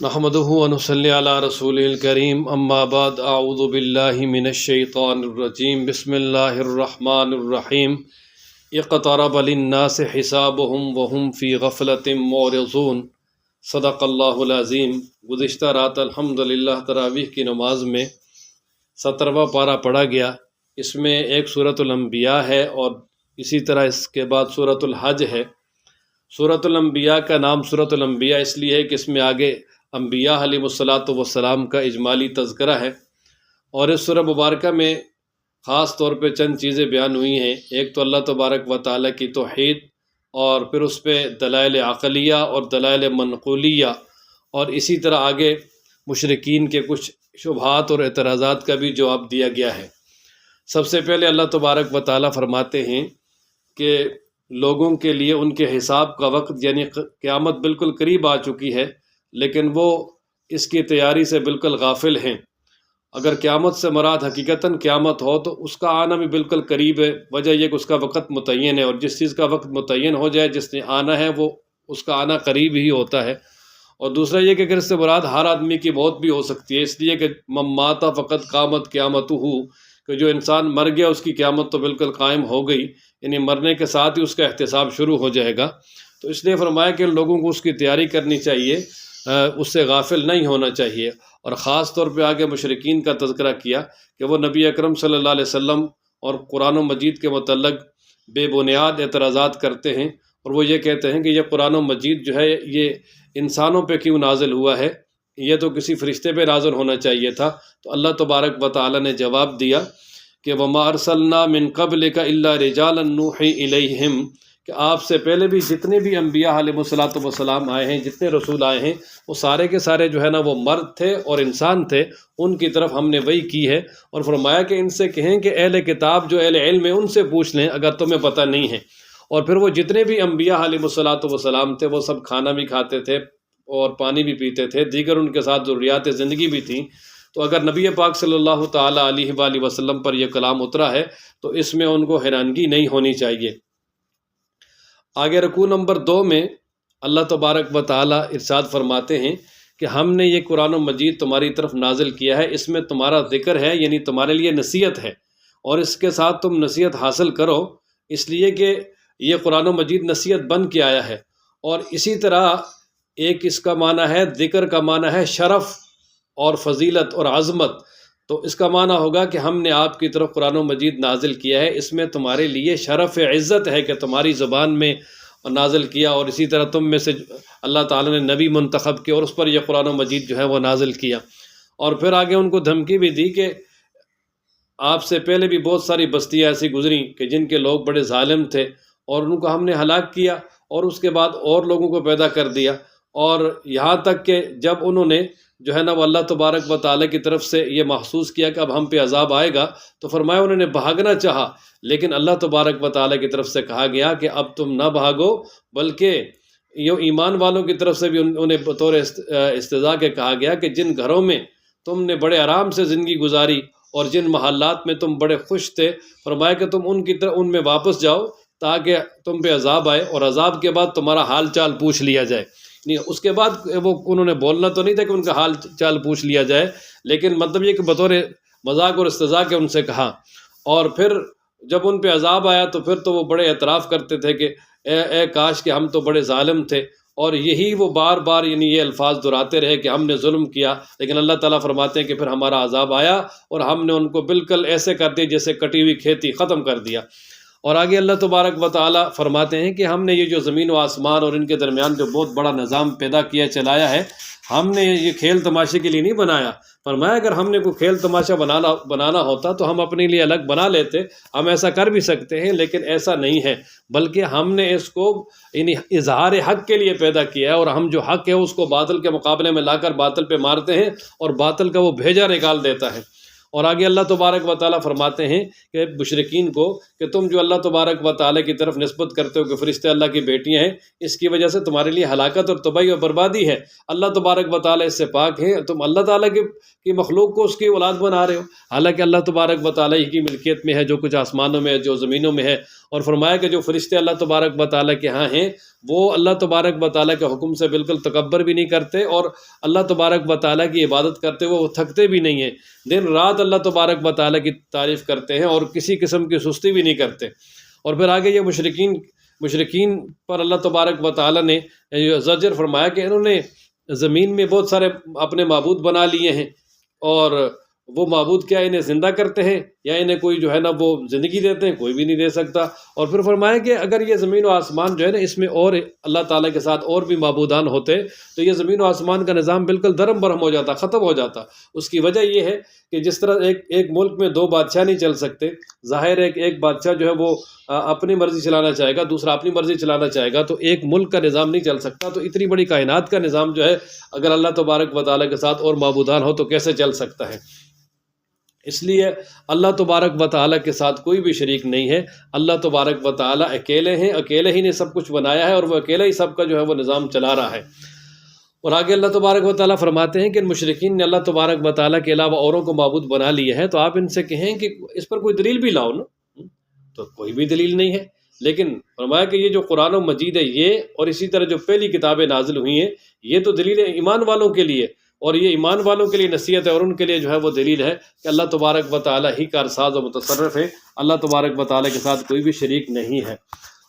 نحمده ونصلي على رسوله الكريم اما بعد اعوذ بالله من الشيطان الرجيم بسم الله الرحمن الرحيم اقترب للناس حسابهم وهم في غفلة معرضون صدق اللہ العظیم۔ گزشتہ رات الحمدللہ تراویح کی نماز میں 17واں پارہ پڑھا گیا۔ اس میں ایک سورۃ الانبیاء ہے اور اسی طرح اس کے بعد سورۃ الحج ہے۔ سورۃ الانبیاء کا نام سورۃ الانبیاء اس لیے ہے کہ اس میں آگے انبیاء علیہ السلام کا اجمالی تذکرہ ہے، اور اس سورہ مبارکہ میں خاص طور پہ چند چیزیں بیان ہوئی ہیں۔ ایک تو اللہ تبارک و تعالیٰ کی توحید، اور پھر اس پہ دلائل عقلیہ اور دلائل منقولیہ، اور اسی طرح آگے مشرکین کے کچھ شبہات اور اعتراضات کا بھی جواب دیا گیا ہے۔ سب سے پہلے اللہ تبارک و تعالیٰ فرماتے ہیں کہ لوگوں کے لیے ان کے حساب کا وقت یعنی قیامت بالکل قریب آ چکی ہے، لیکن وہ اس کی تیاری سے بالکل غافل ہیں۔ اگر قیامت سے مراد حقیقتاً قیامت ہو تو اس کا آنا بھی بالکل قریب ہے۔ وجہ یہ کہ اس کا وقت متعین ہے، اور جس چیز کا وقت متعین ہو جائے جس نے آنا ہے وہ اس کا آنا قریب ہی ہوتا ہے۔ اور دوسرا یہ کہ اگر اس سے مراد ہر آدمی کی موت بھی ہو سکتی ہے، اس لیے کہ من مات فقط قامت قیامتہ، کہ جو انسان مر گیا اس کی قیامت تو بالکل قائم ہو گئی، یعنی مرنے کے ساتھ ہی اس کا احتساب شروع ہو جائے گا۔ تو اس لیے فرمایا کہ لوگوں کو اس کی تیاری کرنی چاہیے، اس سے غافل نہیں ہونا چاہیے۔ اور خاص طور پہ آگے مشرکین کا تذکرہ کیا کہ وہ نبی اکرم صلی اللہ علیہ وسلم اور قرآن و مجید کے متعلق بے بنیاد اعتراضات کرتے ہیں، اور وہ یہ کہتے ہیں کہ یہ قرآن و مجید جو ہے یہ انسانوں پہ کیوں نازل ہوا ہے، یہ تو کسی فرشتے پہ نازل ہونا چاہیے تھا۔ تو اللہ تبارک و تعالیٰ نے جواب دیا کہ وَمَا أَرْسَلْنَا مِن قَبْلِكَ إِلَّا رِجَالًا نُوحِي إِلَيْهِمْ، کہ آپ سے پہلے بھی جتنے بھی انبیاء علیہ السلام آئے ہیں، جتنے رسول آئے ہیں، وہ سارے کے سارے جو ہے نا وہ مرد تھے اور انسان تھے، ان کی طرف ہم نے وحی کی ہے۔ اور فرمایا کہ ان سے کہیں کہ اہل کتاب جو اہل علم ہے ان سے پوچھ لیں اگر تمہیں پتہ نہیں ہے۔ اور پھر وہ جتنے بھی انبیاء علیہ السلام تھے وہ سب کھانا بھی کھاتے تھے اور پانی بھی پیتے تھے، دیگر ان کے ساتھ ضروریات زندگی بھی تھیں۔ تو اگر نبی پاک صلی اللہ تعالیٰ علیہ وآلہ وسلم پر یہ کلام اترا ہے تو اس میں ان کو حیرانگی نہیں ہونی چاہیے۔ آگے رکوع نمبر 2 میں اللہ تبارک و تعالیٰ ارشاد فرماتے ہیں کہ ہم نے یہ قرآن و مجید تمہاری طرف نازل کیا ہے، اس میں تمہارا ذکر ہے، یعنی تمہارے لیے نصیحت ہے، اور اس کے ساتھ تم نصیحت حاصل کرو، اس لیے کہ یہ قرآن و مجید نصیحت بن کے آیا ہے۔ اور اسی طرح ایک اس کا معنی ہے، ذکر کا معنی ہے شرف اور فضیلت اور عظمت۔ تو اس کا معنی ہوگا کہ ہم نے آپ کی طرف قرآن و مجید نازل کیا ہے، اس میں تمہارے لیے شرف عزت ہے کہ تمہاری زبان میں نازل کیا، اور اسی طرح تم میں سے اللہ تعالیٰ نے نبی منتخب کیا اور اس پر یہ قرآن و مجید جو ہے وہ نازل کیا۔ اور پھر آگے ان کو دھمکی بھی دی کہ آپ سے پہلے بھی بہت ساری بستیاں ایسی گزریں کہ جن کے لوگ بڑے ظالم تھے، اور ان کو ہم نے ہلاک کیا، اور اس کے بعد اور لوگوں کو پیدا کر دیا، اور یہاں تک کہ جب انہوں نے جو ہے نا وہ اللہ تبارک و تعالیٰ کی طرف سے یہ محسوس کیا کہ اب ہم پہ عذاب آئے گا، تو فرمایا انہوں نے بھاگنا چاہا، لیکن اللہ تبارک و تعالیٰ کی طرف سے کہا گیا کہ اب تم نہ بھاگو، بلکہ یہ ایمان والوں کی طرف سے بھی انہیں بطور استضاء کے کہا گیا کہ جن گھروں میں تم نے بڑے آرام سے زندگی گزاری اور جن محلات میں تم بڑے خوش تھے، فرمایا کہ تم ان کی طرف ان میں واپس جاؤ تاکہ تم پہ عذاب آئے، اور عذاب کے بعد تمہارا حال چال پوچھ لیا جائے۔ نہیں، اس کے بعد وہ انہوں نے بولنا تو نہیں تھا کہ ان کا حال چال پوچھ لیا جائے، لیکن مطلب یہ کہ بطور مذاق اور استہزاء کے ان سے کہا۔ اور پھر جب ان پہ عذاب آیا تو پھر تو وہ بڑے اعتراف کرتے تھے کہ اے کاش کہ ہم تو بڑے ظالم تھے، اور یہی وہ بار بار یعنی یہ الفاظ دہراتے رہے کہ ہم نے ظلم کیا۔ لیکن اللہ تعالیٰ فرماتے ہیں کہ پھر ہمارا عذاب آیا اور ہم نے ان کو بالکل ایسے کر دیا جیسے کٹی ہوئی کھیتی، ختم کر دیا۔ اور آگے اللہ تبارک و تعالیٰ فرماتے ہیں کہ ہم نے یہ جو زمین و آسمان اور ان کے درمیان جو بہت بڑا نظام پیدا کیا چلایا ہے، ہم نے یہ کھیل تماشے کے لیے نہیں بنایا۔ فرمایا اگر ہم نے کوئی کھیل تماشا بنانا ہوتا تو ہم اپنے لیے الگ بنا لیتے، ہم ایسا کر بھی سکتے ہیں، لیکن ایسا نہیں ہے، بلکہ ہم نے اس کو یعنی اظہار حق کے لیے پیدا کیا ہے، اور ہم جو حق ہے اس کو باطل کے مقابلے میں لا کر باطل پہ مارتے ہیں، اور باطل کا وہ بھیجا نکال دیتا ہے۔ اور آگے اللہ تبارک و تعالیٰ فرماتے ہیں کہ مشرکین کو کہ تم جو اللہ تبارک و تعالیٰ کی طرف نسبت کرتے ہو کہ فرشتے اللہ کی بیٹیاں ہیں، اس کی وجہ سے تمہارے لیے ہلاکت اور تباہی اور بربادی ہے۔ اللہ تبارک و تعالیٰ اس سے پاک ہے، تم اللہ تعالیٰ کی مخلوق کو اس کی اولاد بنا رہے ہو، حالانکہ اللہ تبارک و تعالیٰ ہی کی ملکیت میں ہے جو کچھ آسمانوں میں ہے، جو زمینوں میں ہے۔ اور فرمایا کہ جو فرشتے اللہ تبارک و تعالیٰ کے ہاں ہیں وہ اللہ تبارک و تعالیٰ کے حکم سے بالکل تکبر بھی نہیں کرتے، اور اللہ تبارک و تعالیٰ کی عبادت کرتے ہوئے وہ تھکتے بھی نہیں ہیں، دن رات اللہ تبارک و تعالیٰ کی تعریف کرتے ہیں اور کسی قسم کی سستی بھی نہیں کرتے۔ اور پھر آگے یہ مشرکین پر اللہ تبارک و تعالیٰ نے زجر فرمایا کہ انہوں نے زمین میں بہت سارے اپنے معبود بنا لیے ہیں، اور وہ معبود کیا انہیں زندہ کرتے ہیں یا انہیں کوئی جو ہے نا وہ زندگی دیتے ہیں؟ کوئی بھی نہیں دے سکتا۔ اور پھر فرمایا کہ اگر یہ زمین و آسمان جو ہے نا اس میں اور اللہ تعالیٰ کے ساتھ اور بھی معبودان ہوتے تو یہ زمین و آسمان کا نظام بالکل درم برہم ہو جاتا، ختم ہو جاتا۔ اس کی وجہ یہ ہے کہ جس طرح ایک ملک میں دو بادشاہ نہیں چل سکتے، ظاہر ہے کہ ایک بادشاہ جو ہے وہ اپنی مرضی چلانا چاہے گا، دوسرا اپنی مرضی چلانا چاہے گا، تو ایک ملک کا نظام نہیں چل سکتا۔ تو اتنی بڑی کائنات کا نظام جو ہے اگر اللہ تبارک و تعالیٰ کے ساتھ اور معبودان ہو تو کیسے چل سکتا ہے؟ اس لیے اللہ تبارک و تعالیٰ کے ساتھ کوئی بھی شریک نہیں ہے، اللہ تبارک و تعالیٰ اکیلے ہیں، اکیلے ہی نے سب کچھ بنایا ہے اور وہ اکیلے ہی سب کا جو ہے وہ نظام چلا رہا ہے۔ اور آگے اللہ تبارک و تعالیٰ فرماتے ہیں کہ ان مشرکین نے اللہ تبارک و تعالیٰ کے علاوہ اوروں کو معبود بنا لیے ہیں، تو آپ ان سے کہیں کہ اس پر کوئی دلیل بھی لاؤ نا، تو کوئی بھی دلیل نہیں ہے۔ لیکن فرمایا کہ یہ جو قرآن مجید ہے یہ، اور اسی طرح جو پہلی کتابیں نازل ہوئی ہیں، یہ تو دلیل ایمان والوں کے لیے، اور یہ ایمان والوں کے لیے نصیحت ہے، اور ان کے لیے جو ہے وہ دلیل ہے کہ اللہ تبارک و تعالیٰ ہی کارساز و متصرف ہے، اللہ تبارک و تعالیٰ کے ساتھ کوئی بھی شریک نہیں ہے۔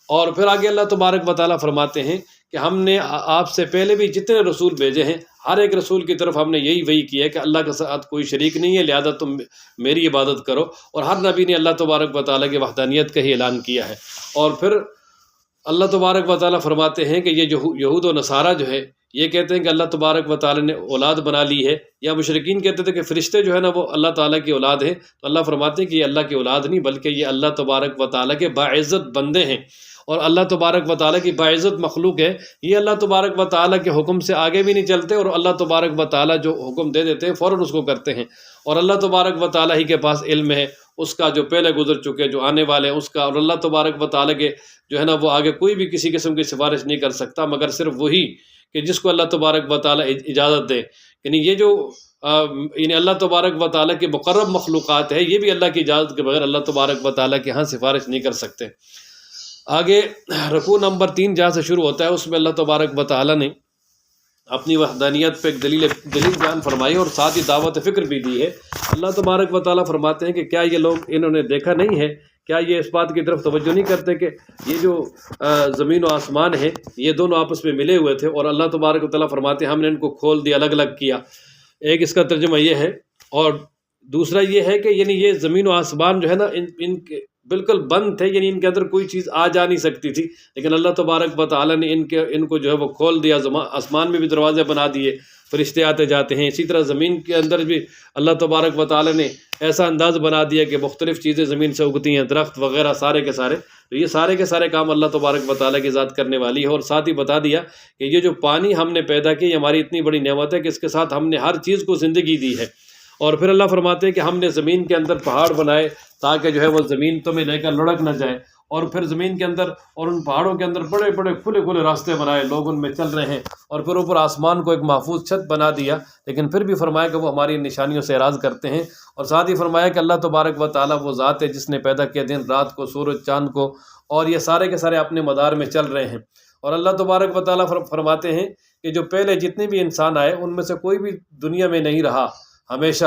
اور پھر آگے اللہ تبارک و تعالیٰ فرماتے ہیں کہ ہم نے آپ سے پہلے بھی جتنے رسول بھیجے ہیں، ہر ایک رسول کی طرف ہم نے یہی وحی کی ہے کہ اللہ کے ساتھ کوئی شریک نہیں ہے، لہذا تم میری عبادت کرو۔ اور ہر نبی نے اللہ تبارک و تعالیٰ کی وحدانیت کا ہی اعلان کیا ہے۔ اور پھر اللہ تبارک و تعالیٰ فرماتے ہیں کہ یہ جو یہود و نصارہ جو ہے یہ کہتے ہیں کہ اللہ تبارک و تعالیٰ نے اولاد بنا لی ہے، یا مشرکین کہتے تھے کہ فرشتے جو ہے نا وہ اللہ تعالیٰ کی اولاد ہیں، تو اللہ فرماتے ہیں کہ یہ اللہ کی اولاد نہیں بلکہ یہ اللہ تبارک و تعالیٰ کے باعزت بندے ہیں، اور اللہ تبارک و تعالیٰ کی باعزت مخلوق ہے۔ یہ اللہ تبارک و تعالیٰ کے حکم سے آگے بھی نہیں چلتے، اور اللہ تبارک و تعالیٰ جو حکم دے دیتے ہیں فوراً اس کو کرتے ہیں، اور اللہ تبارک و تعالیٰ ہی کے پاس علم ہے اس کا، جو پہلے گزر چکے جو آنے والے ہیں اس کا، اور اللہ تبارک و تعالیٰ کے جو ہے نا وہ آگے کوئی بھی کسی قسم کی سفارش نہیں کر سکتا مگر صرف وہی کہ جس کو اللہ تبارک و تعالیٰ اجازت دے۔ یعنی یہ جو یعنی اللہ تبارک و تعالیٰ کے مقرب مخلوقات ہے، یہ بھی اللہ کی اجازت کے بغیر اللہ تبارک و تعالیٰ کے ہاں سفارش نہیں کر سکتے۔ آگے رکوع نمبر 3 جہاں سے شروع ہوتا ہے اس میں اللہ تبارک و تعالیٰ نے اپنی وحدانیت پہ ایک دلیل بیان فرمائی اور ساتھ ہی دعوت فکر بھی دی ہے۔ اللہ تبارک و تعالیٰ فرماتے ہیں کہ کیا یہ لوگ انہوں نے دیکھا نہیں ہے، کیا یہ اس بات کی طرف توجہ نہیں کرتے کہ یہ جو زمین و آسمان ہے یہ دونوں آپس میں ملے ہوئے تھے، اور اللہ تبارک و تعالیٰ فرماتے ہیں ہم نے ان کو کھول دیا، الگ الگ کیا۔ ایک اس کا ترجمہ یہ ہے، اور دوسرا یہ ہے کہ یعنی یہ زمین و آسمان جو ہے نا ان کے بالکل بند تھے، یعنی ان کے اندر کوئی چیز آ جا نہیں سکتی تھی، لیکن اللہ تبارک و تعالیٰ نے ان کو جو ہے وہ کھول دیا، آسمان میں بھی دروازے بنا دیے، فرشتے آتے جاتے ہیں۔ اسی طرح زمین کے اندر بھی اللہ تبارک و تعالیٰ نے ایسا انداز بنا دیا کہ مختلف چیزیں زمین سے اگتی ہیں، درخت وغیرہ سارے کے سارے، تو یہ سارے کے سارے کام اللہ تبارک و تعالیٰ کی ذات کرنے والی ہے۔ اور ساتھ ہی بتا دیا کہ یہ جو پانی ہم نے پیدا کی، یہ ہماری اتنی بڑی نعمت ہے کہ اس کے ساتھ ہم نے ہر چیز کو زندگی دی ہے۔ اور پھر اللہ فرماتے ہیں کہ ہم نے زمین کے اندر پہاڑ بنائے تاکہ جو ہے وہ زمین تمہیں لے کر لڑک نہ جائے، اور پھر زمین کے اندر اور ان پہاڑوں کے اندر بڑے بڑے کھلے راستے بنائے، لوگ ان میں چل رہے ہیں، اور پھر اوپر آسمان کو ایک محفوظ چھت بنا دیا، لیکن پھر بھی فرمایا کہ وہ ہماری نشانیوں سے اعراض کرتے ہیں۔ اور ساتھ ہی فرمایا کہ اللہ تبارک و تعالیٰ وہ ذات ہے جس نے پیدا کیا دن رات کو، سورج چاند کو، اور یہ سارے کے سارے اپنے مدار میں چل رہے ہیں۔ اور اللہ تبارک و تعالیٰ فرماتے ہیں کہ جو پہلے جتنے بھی انسان آئے ان میں سے کوئی بھی دنیا میں نہیں رہا ہمیشہ،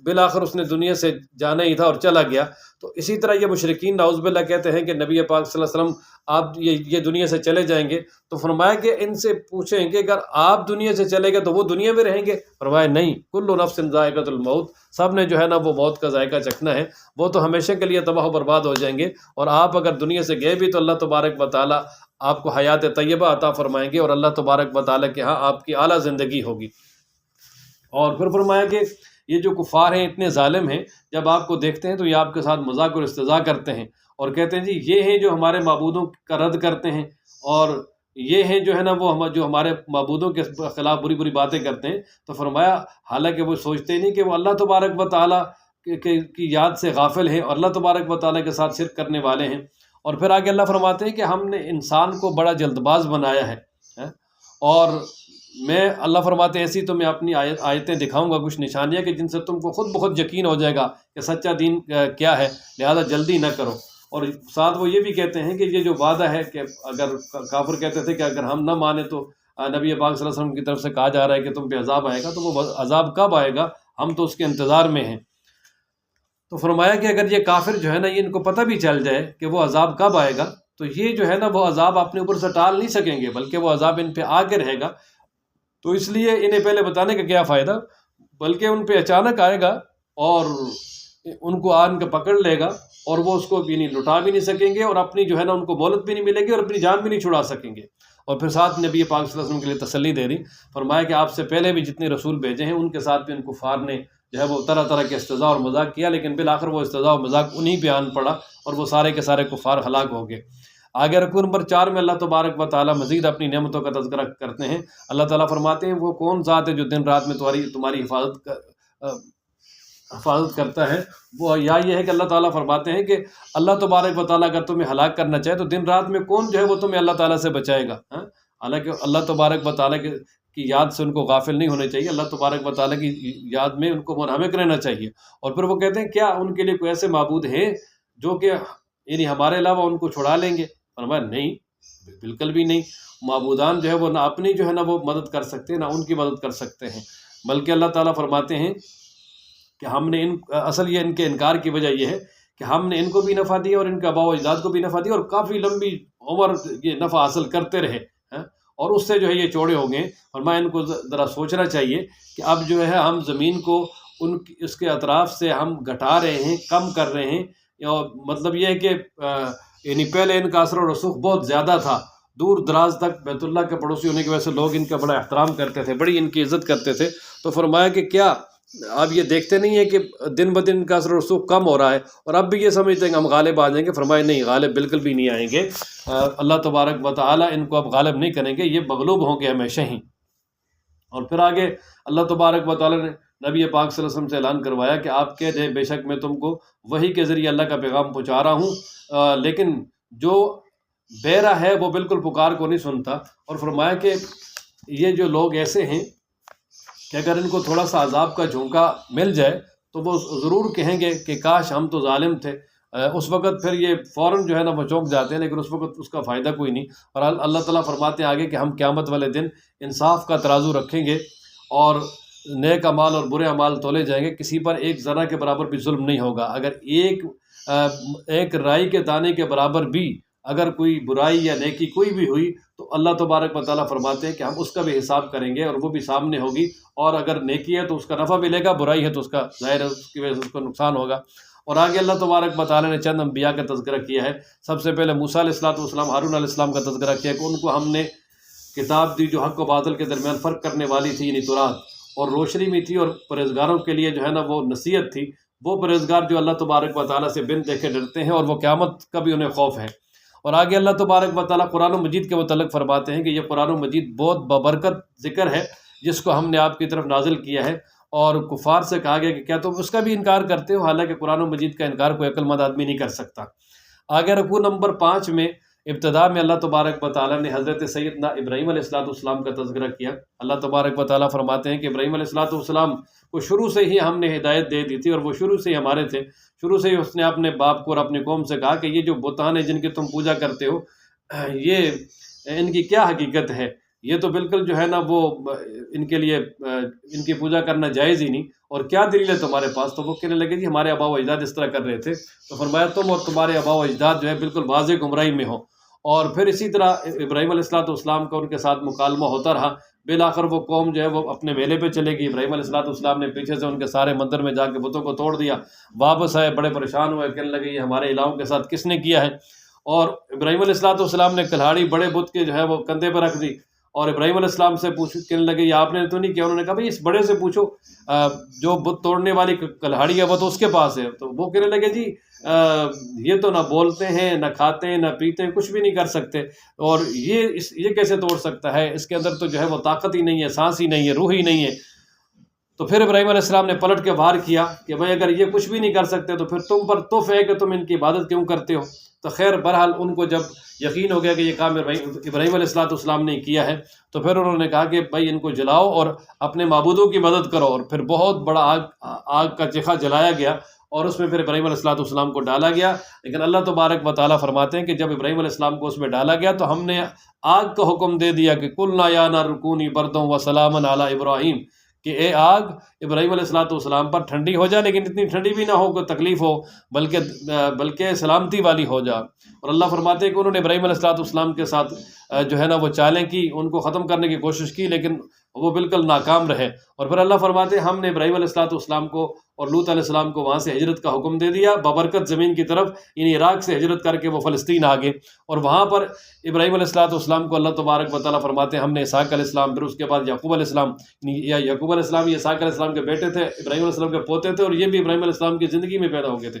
بالآخر اس نے دنیا سے جانا ہی تھا اور چلا گیا۔ تو اسی طرح یہ مشرکین نعوذ باللہ کہتے ہیں کہ نبی پاک صلی اللہ علیہ وسلم آپ یہ دنیا سے چلے جائیں گے، تو فرمایا کہ ان سے پوچھیں کہ اگر آپ دنیا سے چلے گئے تو وہ دنیا میں رہیں گے؟ فرمایا نہیں، کل نفس ذائقۃ الموت، سب نے جو ہے نا وہ موت کا ذائقہ چکھنا ہے، وہ تو ہمیشہ کے لیے تباہ و برباد ہو جائیں گے۔ اور آپ اگر دنیا سے گئے بھی تو اللہ تبارک و تعالیٰ آپ کو حیات طیبہ عطا فرمائیں گے، اور اللہ تبارک و تعالیٰ کے ہاں آپ کی اعلیٰ زندگی ہوگی۔ اور پھر فرمایا کہ یہ جو کفار ہیں اتنے ظالم ہیں، جب آپ کو دیکھتے ہیں تو یہ آپ کے ساتھ مذاق اور استہزاء کرتے ہیں، اور کہتے ہیں جی یہ ہیں جو ہمارے معبودوں کا رد کرتے ہیں، اور یہ ہیں جو ہے نا وہ جو ہمارے معبودوں کے خلاف بری بری باتیں کرتے ہیں۔ تو فرمایا حالانکہ وہ سوچتے ہی نہیں کہ وہ اللہ تبارک و تعالیٰ کی یاد سے غافل ہیں، اور اللہ تبارک و تعالیٰ کے ساتھ شرک کرنے والے ہیں۔ اور پھر آگے اللہ فرماتے ہیں کہ ہم نے انسان کو بڑا جلد باز بنایا ہے، اور میں اللہ فرماتے ہیں ایسی تو میں اپنی آیتیں دکھاؤں گا، کچھ نشانیاں کہ جن سے تم کو خود بخود یقین ہو جائے گا کہ سچا دین کیا ہے، لہذا جلدی نہ کرو۔ اور ساتھ وہ یہ بھی کہتے ہیں کہ یہ جو وعدہ ہے کہ اگر کافر کہتے تھے کہ اگر ہم نہ مانیں تو نبی پاک صلی اللہ علیہ وسلم کی طرف سے کہا جا رہا ہے کہ تم پہ عذاب آئے گا، تو وہ عذاب کب آئے گا، ہم تو اس کے انتظار میں ہیں۔ تو فرمایا کہ اگر یہ کافر جو ہے نا، یہ ان کو پتہ بھی چل جائے کہ وہ عذاب کب آئے گا، تو یہ جو ہے نا وہ عذاب اپنے اوپر سے ٹال نہیں سکیں گے، بلکہ وہ عذاب ان پہ آ کے رہے گا۔ تو اس لیے انہیں پہلے بتانے کا کیا فائدہ، بلکہ ان پہ اچانک آئے گا اور ان کو آن کے پکڑ لے گا، اور وہ اس کو بھی نہیں لٹا بھی نہیں سکیں گے، اور اپنی جو ہے نا ان کو مہلت بھی نہیں ملے گی، اور اپنی جان بھی نہیں چھڑا سکیں گے۔ اور پھر ساتھ نبی پاک صلی اللہ علیہ وسلم کے لیے تسلی دے دی، فرمایا کہ آپ سے پہلے بھی جتنے رسول بھیجے ہیں ان کے ساتھ بھی ان کفار نے جو ہے وہ طرح طرح کے استہزاء اور مذاق کیا، لیکن بالآخر وہ استہزاء اور مذاق انہی پہ آن پڑا اور وہ سارے کے سارے کفار ہلاک ہو گئے۔ آگے رکوع نمبر 4 میں اللہ تبارک و تعالیٰ مزید اپنی نعمتوں کا تذکرہ کرتے ہیں۔ اللہ تعالیٰ فرماتے ہیں وہ کون ذات ہے جو دن رات میں تمہاری حفاظت کرتا ہے۔ وہ یا یہ ہے کہ اللہ تعالیٰ فرماتے ہیں کہ اللہ تبارک و تعالیٰ اگر تمہیں ہلاک کرنا چاہے تو دن رات میں کون جو ہے وہ تمہیں اللہ تعالیٰ سے بچائے گا۔ حالانکہ اللہ تبارک و تعالیٰ کی یاد سے ان کو غافل نہیں ہونے چاہیے، اللہ تبارک و تعالیٰ کی یاد میں ان کو منہمک رہنا چاہیے۔ اور پھر وہ کہتے ہیں کیا ان کے لیے کوئی ایسے معبود ہیں جو کہ یعنی ہمارے علاوہ ان کو چھڑا لیں گے؟ فرمایا نہیں، بالکل بھی نہیں۔ معبودان جو ہے وہ نہ اپنی جو ہے نا وہ مدد کر سکتے ہیں، نہ ان کی مدد کر سکتے ہیں، بلکہ اللہ تعالیٰ فرماتے ہیں کہ ہم نے اصل یہ ان کے انکار کی وجہ یہ ہے کہ ہم نے ان کو بھی نفع دیا اور ان کے آباء و اجداد کو بھی نفع دیا، اور کافی لمبی عمر یہ نفع حاصل کرتے رہے، اور اس سے جو ہے یہ چوڑے ہو گئے۔ فرمایا ان کو ذرا سوچنا چاہیے کہ اب جو ہے ہم زمین کو اس کے اطراف سے ہم گھٹا رہے ہیں، کم کر رہے ہیں، اور مطلب یہ ہے کہ یعنی پہلے ان کا اثر و رسوخ بہت زیادہ تھا، دور دراز تک بیت اللہ کے پڑوسی ہونے کی وجہ سے لوگ ان کا بڑا احترام کرتے تھے، بڑی ان کی عزت کرتے تھے۔ تو فرمایا کہ کیا آپ یہ دیکھتے نہیں ہیں کہ دن بدن ان کا اثر و رسوخ کم ہو رہا ہے، اور اب بھی یہ سمجھتے ہیں کہ ہم غالب آ جائیں گے؟ فرمایا نہیں، غالب بالکل بھی نہیں آئیں گے، اللہ تبارک و تعالیٰ ان کو اب غالب نہیں کریں گے، یہ مغلوب ہوں گے ہمیشہ ہی۔ اور پھر آگے اللہ تبارک و تعالیٰ نے نبی پاک صلی اللہ علیہ وسلم سے اعلان کروایا کہ آپ کہہ دیں بے شک میں تم کو وحی کے ذریعے اللہ کا پیغام پہنچا رہا ہوں، لیکن جو بہرا ہے وہ بالکل پکار کو نہیں سنتا۔ اور فرمایا کہ یہ جو لوگ ایسے ہیں کہ اگر ان کو تھوڑا سا عذاب کا جھونکا مل جائے تو وہ ضرور کہیں گے کہ کاش ہم تو ظالم تھے۔ اس وقت پھر یہ فوراً جو ہے نا وہ چونک جاتے ہیں، لیکن اس وقت اس کا فائدہ کوئی نہیں۔ اور اللہ تعالیٰ فرماتے ہیں آگے کہ ہم قیامت والے دن انصاف کا ترازو رکھیں گے، اور نیک اعمال اور برے اعمال تولے جائیں گے، کسی پر ایک ذرہ کے برابر بھی ظلم نہیں ہوگا۔ اگر ایک رائی کے دانے کے برابر بھی اگر کوئی برائی یا نیکی کوئی بھی ہوئی تو اللہ تبارک و تعالیٰ فرماتے ہیں کہ ہم اس کا بھی حساب کریں گے، اور وہ بھی سامنے ہوگی، اور اگر نیکی ہے تو اس کا نفع ملے گا، برائی ہے تو اس کا ظاہر ہے اس کی وجہ سے اس کو نقصان ہوگا۔ اور آگے اللہ تبارک و تعالیٰ نے چند انبیاء کا تذکرہ کیا ہے۔ سب سے پہلے موسیٰ علیہ السلام، ہارون علیہ السلام کا تذکرہ کیا کہ ان کو ہم نے کتاب دی جو حق و باطل کے درمیان فرق کرنے والی تھی، یعنی تورات، اور روشنی بھی تھی، اور پرہیزگاروں کے لیے جو ہے نا وہ نصیحت تھی۔ وہ پرہیزگار جو اللہ تبارک و تعالیٰ سے بن دیکھے ڈرتے ہیں، اور وہ قیامت کا بھی انہیں خوف ہے۔ اور آگے اللہ تبارک و تعالیٰ قرآن و مجید کے متعلق فرماتے ہیں کہ یہ قرآن و مجید بہت ببرکت ذکر ہے جس کو ہم نے آپ کی طرف نازل کیا ہے۔ اور کفار سے کہا گیا کہ کیا تم اس کا بھی انکار کرتے ہو؟ حالانکہ قرآن و مجید کا انکار کوئی عقل مند آدمی نہیں کر سکتا۔ آگے رکوع نمبر 5 میں ابتدا میں اللہ تبارک و تعالیٰ نے حضرت سیدنا ابراہیم علیہ السلام کا تذکرہ کیا۔ اللہ تبارک و تعالیٰ فرماتے ہیں کہ ابراہیم علیہ السلام کو شروع سے ہی ہم نے ہدایت دے دی تھی، اور وہ شروع سے ہی ہمارے تھے۔ شروع سے ہی اس نے اپنے باپ کو اور اپنی قوم سے کہا کہ یہ جو بتان ہیں جن کی تم پوجا کرتے ہو، یہ ان کی کیا حقیقت ہے؟ یہ تو بالکل جو ہے نا وہ ان کے لیے ان کی پوجا کرنا جائز ہی نہیں، اور کیا دلیل ہے تمہارے پاس؟ تو وہ کہنے لگے جی ہمارے آباء و اجداد اس طرح کر رہے تھے۔ تو فرمایا تم اور تمہارے آباء و اجداد جو ہے بالکل واضح گمراہی میں ہو۔ اور پھر اسی طرح ابراہیم علیہ السلام کا ان کے ساتھ مکالمہ ہوتا رہا۔ بالآخر وہ قوم جو ہے وہ اپنے میلے پہ چلے گئی۔ ابراہیم علیہ السلام نے پیچھے سے ان کے سارے مندر میں جا کے بتوں کو توڑ دیا، واپس آئے بڑے پریشان ہوئے، کہنے لگے یہ ہمارے الہوں کے ساتھ کس نے کیا ہے؟ اور ابراہیم علیہ السلام نے کلہاڑی بڑے بت کے جو ہے وہ کندھے پہ رکھ دی، اور ابراہیم علیہ السلام سے کہنے لگے یہ آپ نے تو نہیں کیا؟ انہوں نے کہا بھائی اس بڑے سے پوچھو، جو بت توڑنے والی کلہاڑی ہے وہ تو اس کے پاس ہے۔ تو وہ کہنے لگے جی یہ تو نہ بولتے ہیں، نہ کھاتے ہیں، نہ پیتے ہیں، کچھ بھی نہیں کر سکتے، اور یہ کیسے توڑ سکتا ہے؟ اس کے اندر تو جو ہے وہ طاقت ہی نہیں ہے، سانس ہی نہیں ہے، روح ہی نہیں ہے۔ تو پھر ابراہیم علیہ السلام نے پلٹ کے وار کیا کہ بھائی اگر یہ کچھ بھی نہیں کر سکتے تو پھر تم پر تف ہے کہ تم ان کی عبادت کیوں کرتے ہو؟ تو خیر بہرحال ان کو جب یقین ہو گیا کہ یہ کام ابراہیم علیہ السلام نے کیا ہے، تو پھر انہوں نے کہا کہ بھائی ان کو جلاؤ اور اپنے معبودوں کی مدد کرو، اور پھر بہت بڑا آگ کا چیخا جلایا گیا، اور اس میں پھر ابراہیم علیہ الصلوۃ والسلام کو ڈالا گیا۔ لیکن اللہ تبارک و تعالیٰ فرماتے ہیں کہ جب ابراہیم علیہ السلام کو اس میں ڈالا گیا تو ہم نے آگ کا حکم دے دیا کہ قلنا یا نار کونی بردا وسلاما علی ابراہیم، کہ اے آگ ابراہیم علیہ الصلوۃ والسلام پر ٹھنڈی ہو جا، لیکن اتنی ٹھنڈی بھی نہ ہو کہ تکلیف ہو، بلکہ سلامتی والی ہو جا۔ اور اللہ فرماتے ہیں کہ انہوں نے ابراہیم علیہ الصلوۃ والسلام کے ساتھ جو ہے نا وہ چالیں کی، ان کو ختم کرنے کی کوشش کی، لیکن وہ بالکل ناکام رہے۔ اور پھر اللہ فرماتے ہیں ہم نے ابراہیم علیہ الصلوۃ والسلام کو اور لوط علیہ السلام کو وہاں سے ہجرت کا حکم دے دیا، بابرکت زمین کی طرف، یعنی عراق سے ہجرت کر کے وہ فلسطین آ گئے۔ اور وہاں پر ابراہیم علیہ الصلوۃ والسلام کو اللہ تبارک و تعالیٰ فرماتے ہیں ہم نے اسحاق علیہ السلام، پھر اس کے بعد یعقوب علیہ السلام، یعقوب علیہ السلام یہ اسحاق علیہ السلام کے بیٹے تھے، ابراہیم علیہ السلام کے پوتے تھے، اور یہ بھی ابراہیم علیہ السلام کی زندگی میں پیدا ہو گئے تھے۔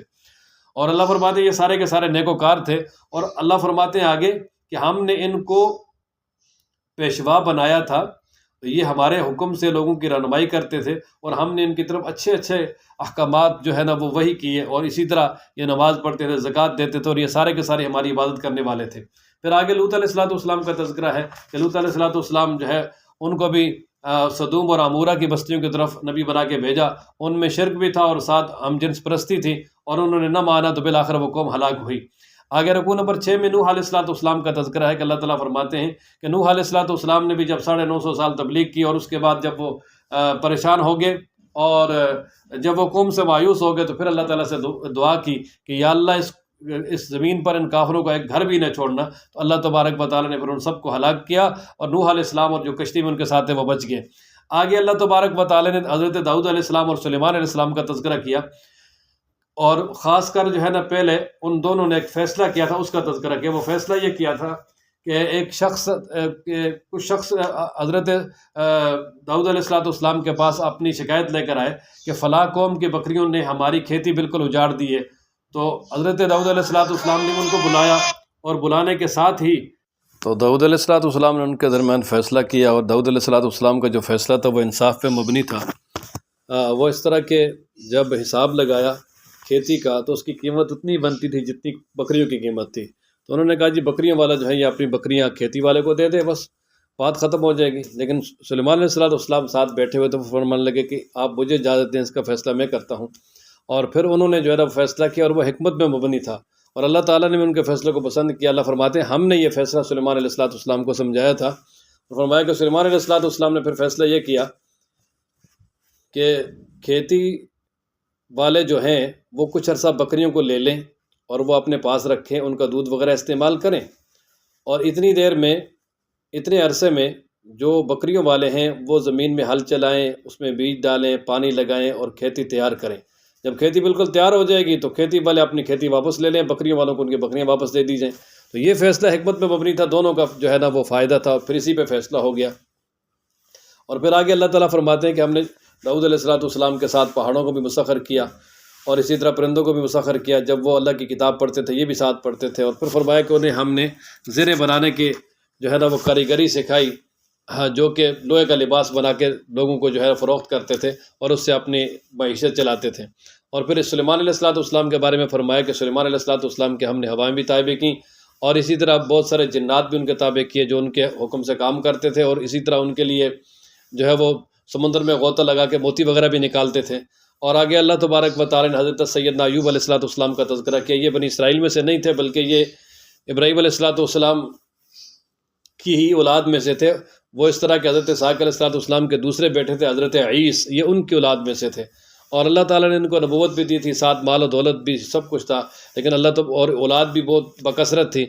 اور اللہ فرماتے ہیں یہ سارے کے سارے نیکوکار تھے۔ اور اللہ فرماتے ہیں آگے کہ ہم نے ان کو پیشوا بنایا تھا، تو یہ ہمارے حکم سے لوگوں کی رہنمائی کرتے تھے، اور ہم نے ان کی طرف اچھے اچھے احکامات جو ہے نا وہ وحی کیے، اور اسی طرح یہ نماز پڑھتے تھے، زکوٰۃ دیتے تھے، اور یہ سارے کے سارے ہماری عبادت کرنے والے تھے۔ پھر آگے لوط علیہ الصلوۃ والسلام کا تذکرہ ہے کہ لوط علیہ الصلوۃ والسلام جو ہے ان کو بھی سدوم اور عمورہ کی بستیوں کی طرف نبی بنا کے بھیجا، ان میں شرک بھی تھا اور ساتھ ہم جنس پرستی تھی، اور انہوں نے نہ مانا تو بالآخر وہ قوم ہلاک ہوئی۔ آگے رکوع نمبر 6 میں نوح علیہ الصلوۃ والسلام کا تذکرہ ہے کہ اللہ تعالیٰ فرماتے ہیں کہ نوح علیہ الصلوۃ والسلام نے بھی جب 950 سال تبلیغ کی، اور اس کے بعد جب وہ پریشان ہو گئے اور جب وہ قوم سے مایوس ہو گئے، تو پھر اللہ تعالیٰ سے دعا کی کہ یا اللہ اس زمین پر ان کافروں کا ایک گھر بھی نہ چھوڑنا۔ تو اللہ تبارک و تعالیٰ نے پھر ان سب کو ہلاک کیا، اور نوح علیہ السلام اور جو کشتی میں ان کے ساتھ تھے وہ بچ گئے۔ آگے اللہ تبارک و تعالیٰ نے حضرت داؤد علیہ السلام اور سلیمان علیہ السلام کا تذکرہ کیا، اور خاص کر جو ہے نا پہلے ان دونوں نے ایک فیصلہ کیا تھا، اس کا تذکرہ کیا۔ وہ فیصلہ یہ کیا تھا کہ ایک شخص کچھ شخص حضرت داؤد علیہ السلام کے پاس اپنی شکایت لے کر آئے کہ فلاں قوم کی بکریوں نے ہماری کھیتی بالکل اجاڑ دی ہے۔ تو حضرت داؤد علیہ السلام نے ان کو بلایا، اور بلانے کے ساتھ ہی تو داؤد علیہ السلام نے ان کے درمیان فیصلہ کیا، اور داؤد علیہ السلام کا جو فیصلہ تھا وہ انصاف پہ مبنی تھا۔ وہ اس طرح کہ جب حساب لگایا کھیتی کا تو اس کی قیمت اتنی بنتی تھی جتنی بکریوں کی قیمت تھی۔ تو انہوں نے کہا جی بکریوں والا جو ہے یہ اپنی بکریاں کھیتی والے کو دے دے، بس بات ختم ہو جائے گی۔ لیکن سلیمان علیہ السلام ساتھ بیٹھے ہوئے تو فرمانے لگے کہ آپ مجھے اجازت دیں، اس کا فیصلہ میں کرتا ہوں۔ اور پھر انہوں نے جو ہے نا فیصلہ کیا، اور وہ حکمت میں مبنی تھا، اور اللہ تعالیٰ نے بھی ان کے فیصلے کو پسند کیا۔ اللہ فرماتے ہیں ہم نے یہ فیصلہ سلیمان علیہ السلام کو سمجھایا تھا، اور فرمایا کہ سلیمان علیہ السلام نے پھر فیصلہ یہ کیا کہ کھیتی والے جو ہیں وہ کچھ عرصہ بکریوں کو لے لیں اور وہ اپنے پاس رکھیں، ان کا دودھ وغیرہ استعمال کریں، اور اتنی دیر میں، اتنے عرصے میں جو بکریوں والے ہیں وہ زمین میں ہل چلائیں، اس میں بیج ڈالیں، پانی لگائیں اور کھیتی تیار کریں۔ جب کھیتی بالکل تیار ہو جائے گی تو کھیتی والے اپنی کھیتی واپس لے لیں، بکریوں والوں کو ان کی بکریاں واپس دے دی جائیں۔ تو یہ فیصلہ حکمت میں مبنی تھا، دونوں کا جو ہے نا وہ فائدہ تھا، پھر اسی پہ فیصلہ ہو گیا۔ اور پھر آگے اللہ تعالیٰ فرماتے ہیں کہ ہم نے داؤد علیہ السلام کے ساتھ پہاڑوں کو بھی مسخر کیا، اور اسی طرح پرندوں کو بھی مسخر کیا۔ جب وہ اللہ کی کتاب پڑھتے تھے یہ بھی ساتھ پڑھتے تھے، اور پھر فرمایا کہ انہیں ہم نے زرے بنانے کی جو ہے نا وہ کاریگری سکھائی، جو کہ لوہے کا لباس بنا کے لوگوں کو جو ہے فروخت کرتے تھے اور اس سے اپنی معیشت چلاتے تھے۔ اور پھر سلیمان علیہ السلام کے بارے میں فرمایا کہ سلیمان علیہ السلام کے ہم نے ہوائیں بھی تابع کیں، اور اسی طرح بہت سارے جنات بھی ان کے تابع کیے جو ان کے حکم سے کام کرتے تھے، اور اسی طرح ان کے لیے جو ہے وہ سمندر میں غوطہ لگا کے موتی وغیرہ بھی نکالتے تھے۔ اور آگے اللہ تبارک و تعالیٰ نے حضرت سیدنا ایوب علیہ السلام کا تذکرہ کیا۔ یہ بنی اسرائیل میں سے نہیں تھے، بلکہ یہ ابراہیم علیہ السلام کی ہی اولاد میں سے تھے۔ وہ اس طرح کہ حضرت اسحاق علیہ السلام کے دوسرے بیٹے تھے حضرت عیس، یہ ان کی اولاد میں سے تھے، اور اللہ تعالیٰ نے ان کو نبوت بھی دی تھی، ساتھ مال و دولت بھی سب کچھ تھا، لیکن اور اولاد بھی بہت بکثرت تھی۔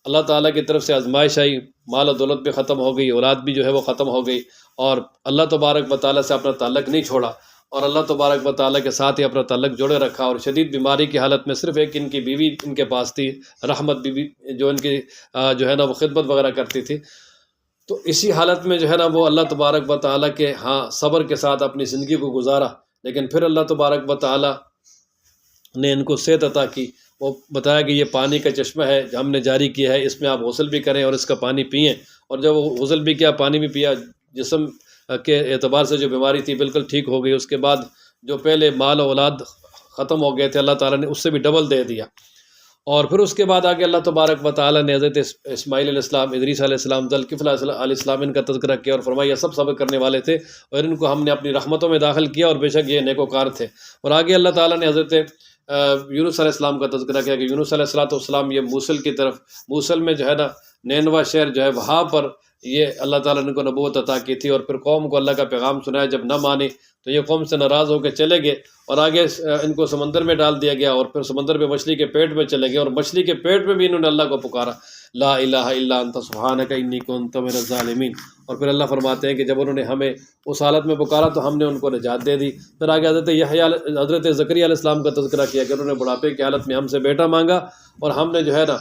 اللہ تعالیٰ کی طرف سے آزمائش آئی، مال و دولت بھی ختم ہو گئی، اولاد بھی جو ہے وہ ختم ہو گئی، اور اللہ تبارک و تعالیٰ سے اپنا تعلق نہیں چھوڑا، اور اللہ تبارک و تعالیٰ کے ساتھ ہی اپنا تعلق جوڑے رکھا۔ اور شدید بیماری کی حالت میں صرف ایک ان کی بیوی ان کے پاس تھی، رحمت بیوی، جو ان کی جو ہے نا وہ خدمت وغیرہ کرتی تھی۔ تو اسی حالت میں جو ہے نا وہ اللہ تبارک و تعالیٰ کے ہاں صبر کے ساتھ اپنی زندگی کو گزارا، لیکن پھر اللہ تبارک و تعالیٰ نے ان کو صحت عطا کی۔ وہ بتایا کہ یہ پانی کا چشمہ ہے جو ہم نے جاری کیا ہے، اس میں آپ غسل بھی کریں اور اس کا پانی پئیں۔ اور جب وہ غسل بھی کیا، پانی بھی پیا، جسم کے اعتبار سے جو بیماری تھی بالکل ٹھیک ہو گئی۔ اس کے بعد جو پہلے مال و اولاد ختم ہو گئے تھے اللہ تعالیٰ نے اس سے بھی ڈبل دے دیا۔ اور پھر اس کے بعد آگے اللہ تبارک و تعالیٰ نے حضرت اسماعیل علیہ السلام، ادریس علیہ السلام، ذوالکفل علیہ السلام ان کا تذکرہ کیا اور فرمایا یہ سب صبر کرنے والے تھے اور ان کو ہم نے اپنی رحمتوں میں داخل کیا اور بے شک یہ نیکوکار تھے۔ اور آگے اللہ تعالیٰ نے حضرت یونس علیہ السلام کا تذکرہ کیا کہ یونس علیہ السلام یہ موصل کی طرف، موصل میں جو ہے نا نینوا شہر جو ہے وہاں پر یہ اللہ تعالیٰ نے ان کو نبوت عطا کی تھی، اور پھر قوم کو اللہ کا پیغام سنایا، جب نہ مانے تو یہ قوم سے ناراض ہو کے چلے گئے اور آگے ان کو سمندر میں ڈال دیا گیا، اور پھر سمندر میں مچھلی کے پیٹ میں چلے گئے، اور مچھلی کے پیٹ میں بھی انہوں نے اللہ کو پکارا، لا الہ الا انت سبحانک انی کنت من الظالمین۔ اور پھر اللہ فرماتے ہیں کہ جب انہوں نے ہمیں اس حالت میں پکارا تو ہم نے ان کو نجات دے دی۔ پھر آگے حضرت زکریا علیہ السلام کا تذکرہ کیا کہ انہوں نے بڑھاپے کی حالت میں ہم سے بیٹا مانگا اور ہم نے جو ہے نا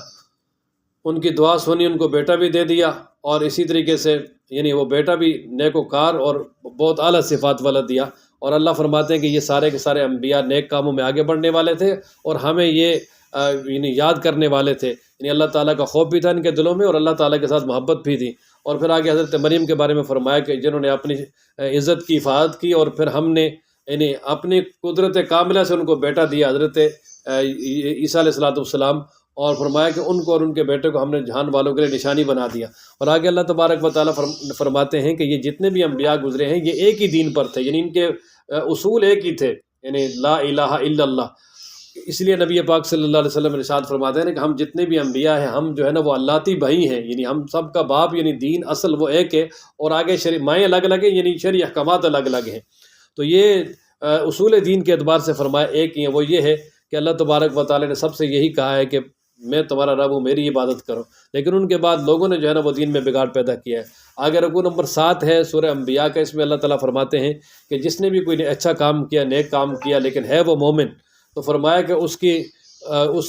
ان کی دعا سنی، ان کو بیٹا بھی دے دیا، اور اسی طریقے سے یعنی وہ بیٹا بھی نیک وکار اور بہت اعلیٰ صفات والا دیا۔ اور اللہ فرماتے ہیں کہ یہ سارے کے سارے انبیاء نیک کاموں میں آگے بڑھنے والے تھے اور ہمیں یہ یعنی یاد کرنے والے تھے، یعنی اللہ تعالیٰ کا خوف بھی تھا ان کے دلوں میں اور اللہ تعالیٰ کے ساتھ محبت بھی تھی۔ اور پھر آگے حضرت مریم کے بارے میں فرمایا کہ جنہوں نے اپنی عزت کی حفاظت کی اور پھر ہم نے یعنی اپنی قدرت کاملہ سے ان کو بیٹا دیا، حضرت عیسیٰ علیہ السلام، اور فرمایا کہ ان کو اور ان کے بیٹے کو ہم نے جہان والوں کے لیے نشانی بنا دیا۔ اور آگے اللہ تبارک و تعالیٰ فرماتے ہیں کہ یہ جتنے بھی انبیاء گزرے ہیں یہ ایک ہی دین پر تھے، یعنی ان کے اصول ایک ہی تھے، یعنی لا الہ الا اللہ۔ اس لیے نبی پاک صلی اللہ علیہ وسلم ارشاد فرماتے ہیں کہ ہم جتنے بھی انبیاء ہیں ہم جو ہے نا وہ اللہتی بھائی ہیں، یعنی ہم سب کا باپ یعنی دین اصل وہ ایک ہے، اور آگے مائیں الگ الگ ہیں، یعنی شرعی احکامات الگ الگ ہیں۔ تو یہ اصول دین کے اعتبار سے فرمایا ایک ہی ہے، وہ یہ ہے کہ اللہ تبارک و تعالیٰ نے سب سے یہی کہا ہے کہ میں تمہارا رب ہوں، میری عبادت کرو، لیکن ان کے بعد لوگوں نے جو ہے نا وہ دین میں بگاڑ پیدا کیا ہے۔ آگے رکوع نمبر 7 ہے سورہ انبیاء کا، اس میں اللہ تعالیٰ فرماتے ہیں کہ جس نے بھی کوئی اچھا کام کیا، نیک کام کیا، لیکن ہے وہ مومن، تو فرمایا کہ اس کی اس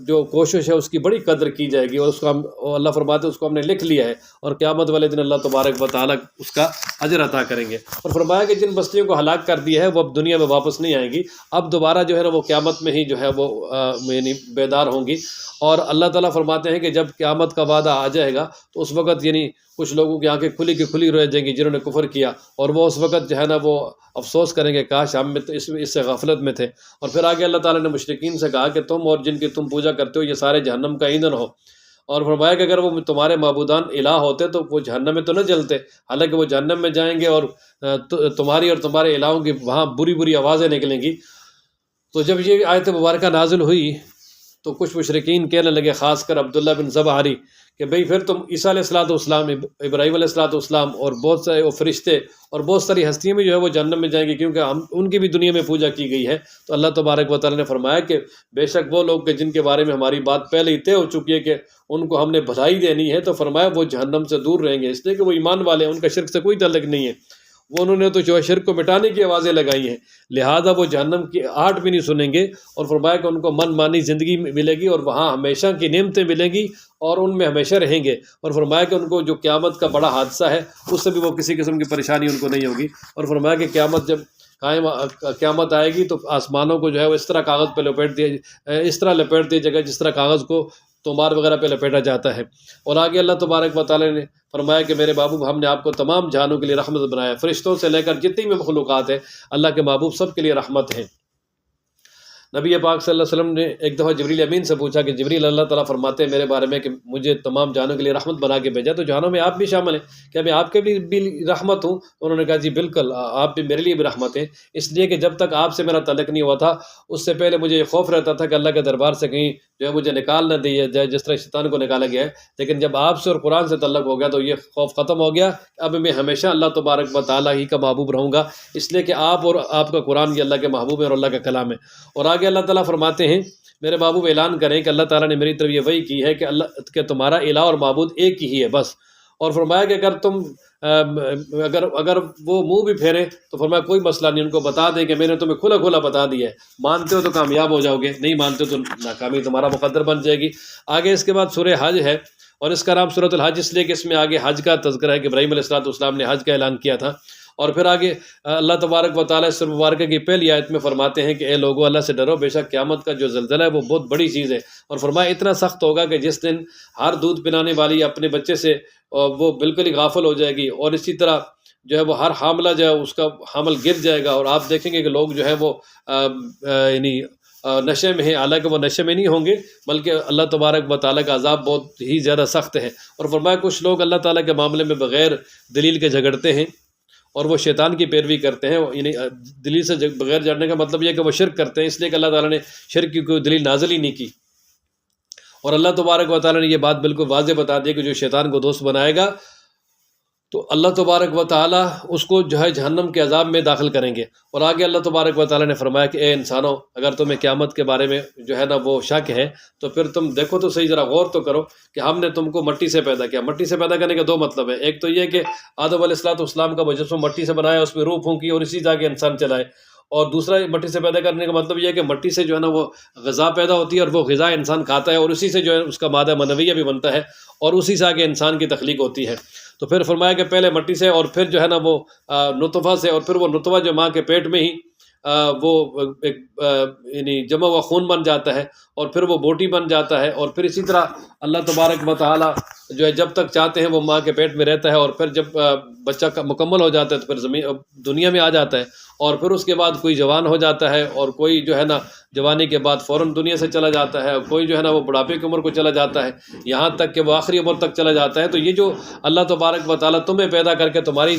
جو کوشش ہے اس کی بڑی قدر کی جائے گی، اور اس کو ہم اللہ فرماتے ہیں اس کو ہم نے لکھ لیا ہے، اور قیامت والے دن اللہ تبارک و تعالیٰ اس کا اجر عطا کریں گے۔ اور فرمایا کہ جن بستیوں کو ہلاک کر دیا ہے وہ اب دنیا میں واپس نہیں آئیں گی، اب دوبارہ جو ہے نا وہ قیامت میں ہی جو ہے وہ یعنی بیدار ہوں گی۔ اور اللہ تعالیٰ فرماتے ہیں کہ جب قیامت کا وعدہ آ جائے گا تو اس وقت یعنی کچھ لوگوں کی آنکھیں کھلی کی کھلی رہ جائیں گی جنہوں نے کفر کیا، اور وہ اس وقت جو ہے نا وہ افسوس کریں گے کاش ہم میں تو اس سے غفلت میں تھے۔ اور پھر آگے اللہ تعالیٰ نے مشرکین سے کہا کہ تم اور جن کی تم پوجا کرتے ہو یہ سارے جہنم کا ایندھن ہو، اور فرمایا کہ اگر وہ تمہارے معبودان الہ ہوتے تو وہ جہنم میں تو نہ جلتے، حالانکہ وہ جہنم میں جائیں گے اور تمہاری اور تمہارے الہوں کی وہاں بری بری آوازیں نکلیں گی۔ تو جب یہ آیت مبارکہ نازل ہوئی تو کچھ مشرکین کہنے لگے، خاص کر عبداللہ بن زبحری، کہ بھئی پھر تم عیسیٰ علیہ السلام، ابراہیم علیہ السلام اور بہت سارے وہ فرشتے اور بہت ساری ہستیاں بھی جو ہے وہ جہنم میں جائیں گی، کیونکہ ان کی بھی دنیا میں پوجا کی گئی ہے۔ تو اللہ تبارک و تعالیٰ نے فرمایا کہ بے شک وہ لوگ کہ جن کے بارے میں ہماری بات پہلے ہی طے ہو چکی ہے کہ ان کو ہم نے بھلائی دینی ہے، تو فرمایا وہ جہنم سے دور رہیں گے، اس لیے کہ وہ ایمان والے ہیں، ان کا شرک سے کوئی تعلق نہیں ہے، وہ انہوں نے تو جو ہے شرک کو مٹانے کی آوازیں لگائی ہیں، لہذا وہ جہنم کی آہٹ بھی نہیں سنیں گے۔ اور فرمایا کہ ان کو من مانی زندگی ملے گی اور وہاں ہمیشہ کی نعمتیں ملیں گی اور ان میں ہمیشہ رہیں گے۔ اور فرمایا کہ ان کو جو قیامت کا بڑا حادثہ ہے اس سے بھی وہ کسی قسم کی پریشانی ان کو نہیں ہوگی۔ اور فرمایا کہ قیامت جب قیامت آئے گی تو آسمانوں کو جو ہے وہ اس طرح کاغذ پہ لپیٹ دیا جائے گا جس طرح کاغذ کو تومار وغیرہ پہ لپیٹا جاتا ہے۔ اور آگے اللہ تبارک و تعالیٰ نے فرمایا کہ میرے محبوب ہم نے آپ کو تمام جہانوں کے لیے رحمت بنایا، فرشتوں سے لے کر جتنی بھی مخلوقات ہیں اللہ کے محبوب سب کے لیے رحمت ہیں۔ نبی پاک صلی اللہ علیہ وسلم نے ایک دفعہ جبریل امین سے پوچھا کہ جبریل اللہ تعالیٰ فرماتے ہیں میرے بارے میں کہ مجھے تمام جہانوں کے لیے رحمت بنا کے بھیجا، تو جہانوں میں آپ بھی شامل ہیں، کیا میں آپ کے بھی رحمت ہوں؟ انہوں نے کہا جی بالکل، آپ بھی میرے لیے بھی رحمت ہیں، اس لیے کہ جب تک آپ سے میرا تعلق نہیں ہوا تھا اس سے پہلے مجھے یہ خوف رہتا تھا کہ اللہ کے دربار سے کہیں جو ہے مجھے نکال نہ دیا جائے جس طرح شیطان کو نکالا گیا ہے، لیکن جب آپ سے اور قرآن سے تعلق ہو گیا تو یہ خوف ختم ہو گیا، اب میں ہمیشہ اللہ تبارک و تعالیٰ ہی کا محبوب رہوں گا، اس لیے کہ آپ اور آپ کا قرآن یہ اللہ کے محبوب ہے اور اللہ کا کلام ہے۔ اور آگے اللہ تعالیٰ فرماتے ہیں میرے محبوب اعلان کریں کہ اللہ تعالیٰ نے میری طرف یہ وحی کی ہے کہ تمہارا الہ اور معبود ایک ہی ہے بس۔ اور فرمایا کہ اگر تم اگر وہ منہ بھی پھیرے تو فرمایا کوئی مسئلہ نہیں، ان کو بتا دیں کہ میں نے تمہیں کھلا کھلا بتا دیا ہے، مانتے ہو تو کامیاب ہو جاؤ گے، نہیں مانتے ہو تو ناکامی تمہارا مقدر بن جائے گی۔ آگے اس کے بعد سورہ حج ہے، اور اس کا نام سورۃ الحج اس لیے کہ اس میں آگے حج کا تذکرہ ہے کہ ابراہیم علیہ السلام نے حج کا اعلان کیا تھا۔ اور پھر آگے اللہ تبارک و تعالیٰ سورہ مبارکہ کی پہلی آیت میں فرماتے ہیں کہ اے لوگو اللہ سے ڈرو، بے شک قیامت کا جو زلزلہ ہے وہ بہت بڑی چیز ہے، اور فرمایا اتنا سخت ہوگا کہ جس دن ہر دودھ پلانے والی اپنے بچے سے وہ بالکل ہی غافل ہو جائے گی، اور اسی طرح جو ہے وہ ہر حاملہ جو ہے اس کا حمل گر جائے گا، اور آپ دیکھیں گے کہ لوگ جو ہے وہ یعنی نشے میں ہیں، حالانکہ وہ نشے میں نہیں ہوں گے، بلکہ اللہ تبارک و تعالیٰ کا عذاب بہت ہی زیادہ سخت ہے۔ اور فرمایا کچھ لوگ اللہ تعالیٰ کے معاملے میں بغیر دلیل کے جھگڑتے ہیں اور وہ شیطان کی پیروی کرتے ہیں، یعنی دلیل سے بغیر جڑنے کا مطلب یہ ہے کہ وہ شرک کرتے ہیں، اس لیے کہ اللہ تعالیٰ نے شرک کی کوئی دلیل نازل ہی نہیں کی۔ اور اللہ تبارک و تعالیٰ نے یہ بات بالکل واضح بتا دی کہ جو شیطان کو دوست بنائے گا تو اللہ تبارک و تعالیٰ اس کو جو ہے جہنم کے عذاب میں داخل کریں گے۔ اور آگے اللہ تبارک و تعالیٰ نے فرمایا کہ اے انسانوں، اگر تمہیں قیامت کے بارے میں جو ہے نا وہ شک ہے تو پھر تم دیکھو تو صحیح، ذرا غور تو کرو کہ ہم نے تم کو مٹی سے پیدا کیا۔ مٹی سے پیدا کرنے کے دو مطلب ہے، ایک تو یہ کہ آدم علیہ السلام کا مجسمہ مٹی سے بنایا، اس میں روح پھونکی اور اسی جا کے انسان چلائے۔ اور دوسرا مٹی سے پیدا کرنے کا مطلب یہ ہے کہ مٹی سے جو ہے نا وہ غذا پیدا ہوتی ہے اور وہ غذا انسان کھاتا ہے، اور اسی سے جو ہے اس کا مادہ منویہ بھی بنتا ہے اور اسی سے آگے انسان کی تخلیق ہوتی ہے۔ تو پھر فرمایا کہ پہلے مٹی سے اور پھر جو ہے نا وہ نطفہ سے، اور پھر وہ نطفہ جو ماں کے پیٹ میں ہی وہ ایک یعنی جمع ہوا خون بن جاتا ہے، اور پھر وہ بوٹی بن جاتا ہے، اور پھر اسی طرح اللہ تبارک و تعالیٰ جو ہے جب تک چاہتے ہیں وہ ماں کے پیٹ میں رہتا ہے، اور پھر جب بچہ مکمل ہو جاتا ہے تو پھر دنیا میں آ جاتا ہے، اور پھر اس کے بعد کوئی جوان ہو جاتا ہے، اور کوئی جو ہے نا جوانی کے بعد فوراً دنیا سے چلا جاتا ہے، اور کوئی جو ہے نا وہ بڑھاپے کی عمر کو چلا جاتا ہے، یہاں تک کہ وہ آخری عمر تک چلا جاتا ہے۔ تو یہ جو اللہ تبارک و تعالیٰ تمہیں پیدا کر کے تمہاری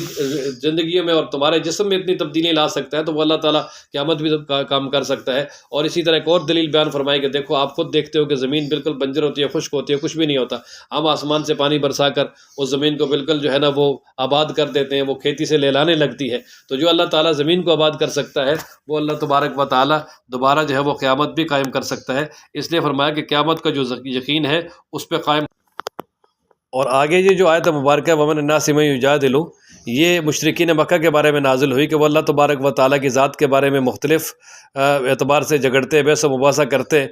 زندگیوں میں اور تمہارے جسم میں اتنی تبدیلی لا سکتا ہے، تو وہ اللہ تعالیٰ قیامت بھی کام کر سکتا ہے۔ اور اسی طرح ایک اور دلیل بیان فرمائی کہ دیکھو، آپ خود دیکھتے ہو کہ زمین بالکل بنجر ہوتی ہے، خشک ہوتی ہے، کچھ بھی نہیں ہوتا، ہم آسمان سے پانی برسا کر اس زمین کو بالکل جو ہے نا وہ آباد کر دیتے ہیں، وہ کھیتی سے لہلانے لگتی ہے۔ تو جو اللہ تعالیٰ زمین کو آباد کر سکتا ہے وہ اللہ تبارک و تعالیٰ دوبارہ جو ہے وہ قیامت بھی قائم کر سکتا ہے۔ اس لیے فرمایا کہ قیامت کا جو یقین ہے اس پہ قائم۔ اور آگے یہ جو آیت مبارکہ ومن الناس من یجادل، یہ مشرکین مکہ کے بارے میں نازل ہوئی کہ وہ اللہ تبارک و تعالیٰ کی ذات کے بارے میں مختلف اعتبار سے جھگڑتے، بحث و مباحثہ کرتے،